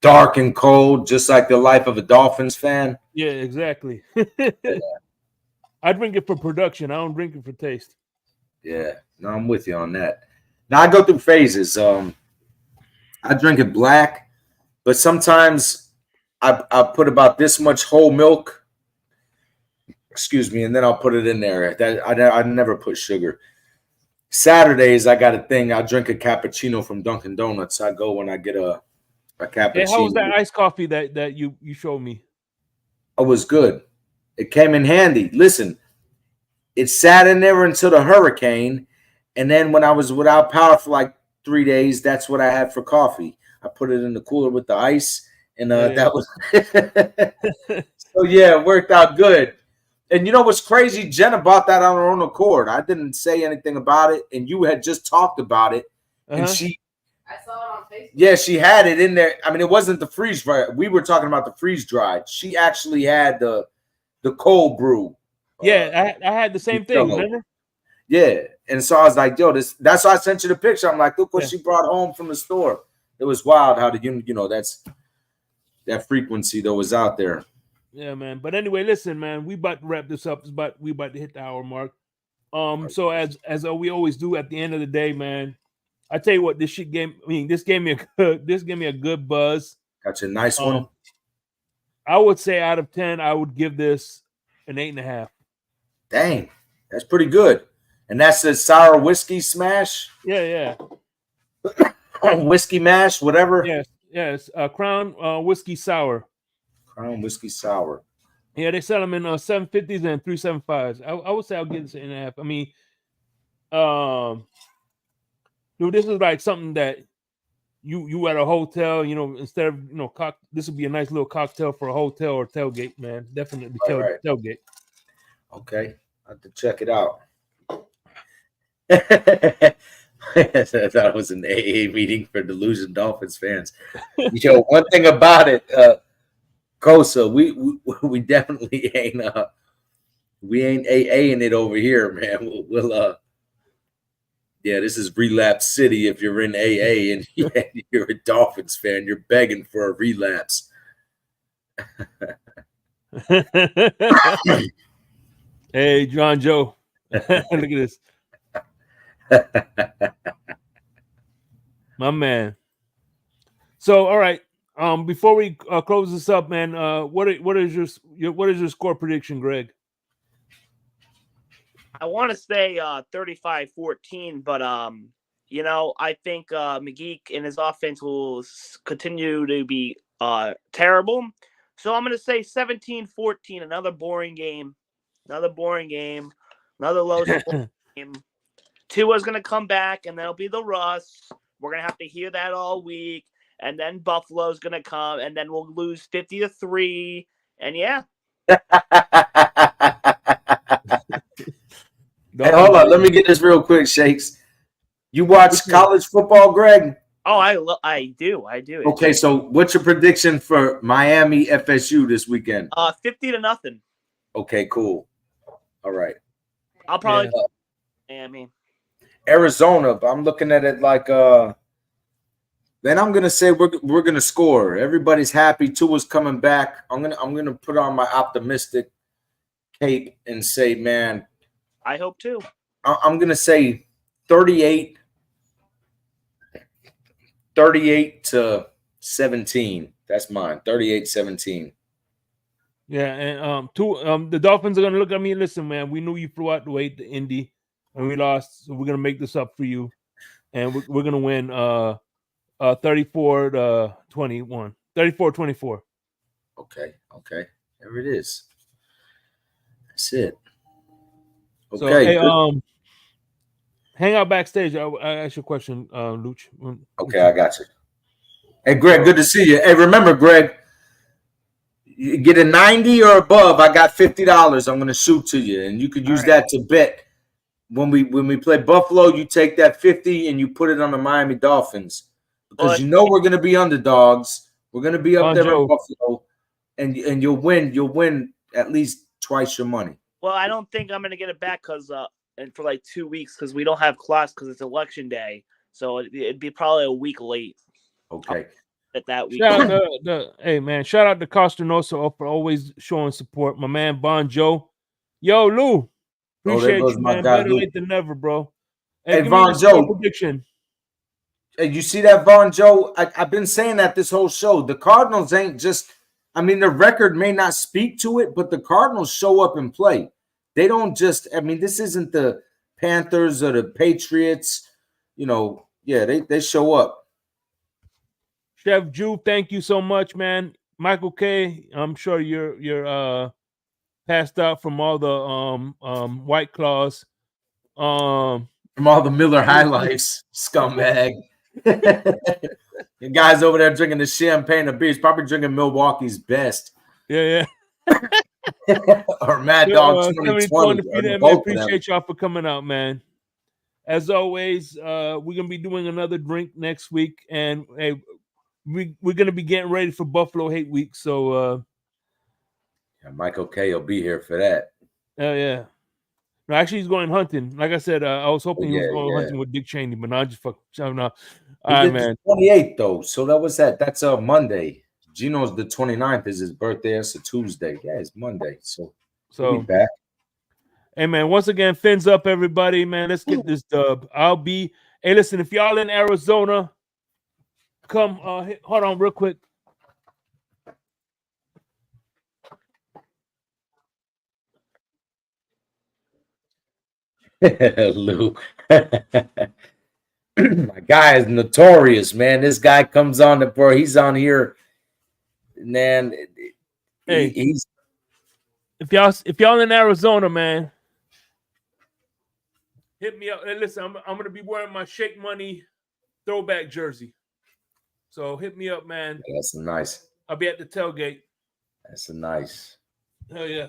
dark and cold, just like the life of a Dolphins fan. Yeah, exactly. I drink it for production. I don't drink it for taste. Yeah, no, I'm with you on that. Now I go through phases. I drink it black, but sometimes I put about this much whole milk. Excuse me, and then I'll put it in there. I never put sugar. Saturdays I got a thing. I drink a cappuccino from Dunkin' Donuts. I go when I get a cappuccino. Hey, how was that iced coffee that you showed me? It was good. It came in handy. Listen, it sat in there until the hurricane, and then when I was without power for like 3 days, that's what I had for coffee. I put it in the cooler with the ice, and that was so yeah, it worked out good. And you know what's crazy? Jenna bought that on her own accord. I didn't say anything about it, and you had just talked about it, and I saw it on Facebook. Yeah, she had it in there. I mean, it wasn't the freeze dried. We were talking about the freeze dried. She actually had the cold brew. Yeah, I had the same thing. Remember? Yeah, and so I was like, "Yo, that's why I sent you the picture." I'm like, "Look what she brought home from the store." It was wild how that's that frequency that was out there. Yeah, man. But anyway, listen, man, we about to wrap this up. We about to hit the hour mark. So as we always do at the end of the day, man, I tell you what, this gave me a good buzz. Got you a nice one. I would say out of 10, I would give this an 8.5. Dang, that's pretty good. And that's the sour whiskey smash. Yeah. Whiskey mash, whatever. Yes. Crown whiskey sour. Crown whiskey sour. Yeah, they sell them in 750s and 375s. I would say I'll give this an 8.5. I mean, dude, this is like something that you at a hotel, instead of this would be a nice little cocktail for a hotel or tailgate, man. Definitely tailgate. Okay, I have to check it out. That was an AA meeting for Delusion Dolphins fans. One thing about it, Kosa, we definitely ain't AAing it over here, man. We'll this is relapse city. If you're in AA and you're a Dolphins fan, you're begging for a relapse. Hey, John Joe, look at this, my man. So, all right. Before we close this up, man, what is your score prediction, Greg? I want to say 35-14, but I think McGee and his offense will continue to be terrible. So I'm going to say 17-14, another boring game, another low scoring game. Tua's going to come back, and that'll be the Russ. We're going to have to hear that all week, and then Buffalo's going to come, and then we'll lose 50-3, and yeah. Hey, hold on. Let me get this real quick, Shakes. You watch college football, Greg? Oh, I do. Okay, so what's your prediction for Miami FSU this weekend? 50-0. Okay, cool. All right. I'll probably Miami. Arizona, but I'm looking at it like then I'm gonna say we're gonna score. Everybody's happy. Tua's coming back. I'm gonna put on my optimistic cape and say, man. I hope too. I'm going to say 38. 38-17. That's mine. 38-17. Yeah, and the Dolphins are gonna look at me and listen, man. We knew you flew out the way to Indy, and we lost, so we're gonna make this up for you, and we're gonna win 34-21, 34-24. Okay. There it is. That's it. Okay. So, hey, hang out backstage. I ask you a question, Luch. Okay, I got you. Hey, Greg, good to see you. Hey, remember, Greg, you get a 90 or above, I got $50 I'm going to shoot to you, and you could use that to bet. When we play Buffalo, you take that 50 and you put it on the Miami Dolphins because you know we're going to be underdogs. We're going to be up there in Buffalo, and you'll win. You'll win at least twice your money. Well, I don't think I'm going to get it back and for like 2 weeks because we don't have class because it's election day, so it'd be probably a week late. Okay. At that week. Hey man, shout out to Costernoso for always showing support. My man Bon Joe. Yo, Lou. Appreciate you, man. Better late than never, bro. Hey, Von Joe. Prediction. Hey, you see that, Von Joe? I've been saying that this whole show. The Cardinals ain't just, I mean, the record may not speak to it, but the Cardinals show up and play. They don't just, I mean, this isn't the Panthers or the Patriots. You know, yeah, they show up. Chef Jew, thank you so much, man. Michael K, I'm sure you're passed out from all the White Claws. From all the Miller High Lifes, scumbag. The guy's over there drinking the champagne of beers, probably drinking Milwaukee's Best. Yeah. Or Mad Dog 2020. Appreciate y'all for coming out, man. As always, we're gonna be doing another drink next week, and hey, we're gonna be getting ready for Buffalo Hate Week. So Michael K will be here for that. Oh yeah. No, actually he's going hunting. Like I said, I was hoping he was going hunting with Dick Cheney, but not just fuck. No. All right, man. 28th though. So that was that. That's Monday. Gino's the 29th is his birthday. It's a Tuesday. Yeah, it's Monday. So we'll be back. Hey man, once again, fins up, everybody, man. Let's get this dub. Hey, listen, if y'all in Arizona, come hold on real quick. Lou. My guy is notorious, man. This guy comes on he's on here, man. Hey, if y'all in Arizona, man, hit me up. Hey, listen, I'm gonna be wearing my Shake Money throwback jersey. So hit me up, man. Yeah, that's nice. I'll be at the tailgate. That's nice. Hell yeah.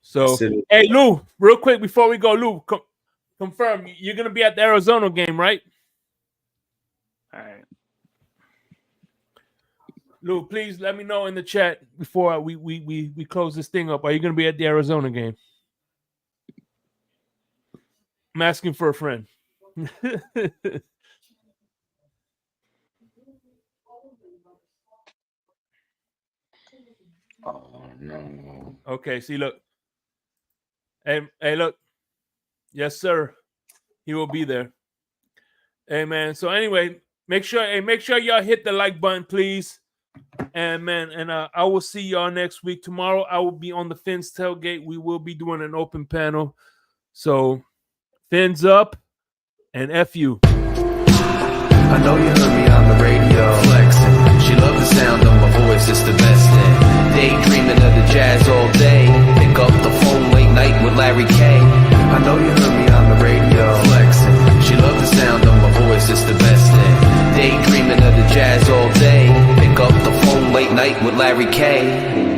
So, hey, Lou, real quick before we go, Lou, confirm you're going to be at the Arizona game, right? All right. Lou, please let me know in the chat before we close this thing up. Are you going to be at the Arizona game? I'm asking for a friend. Oh, no. Okay, see, look. Hey, look. Yes, sir. He will be there. Hey, man. So anyway, make sure y'all hit the like button, please. And man, I will see y'all next week. Tomorrow I will be on the Fins tailgate. We will be doing an open panel. So fins up and F you. I know you heard me on the radio flexing. She loved the sound of my voice, it's the best thing. Daydreaming of the jazz all day. Pick up the phone late night with Larry K. I know you heard me on the radio flexing. She loved the sound of my voice, it's the best thing. Daydreaming of the jazz all day. Pick up the phone late night with Larry K.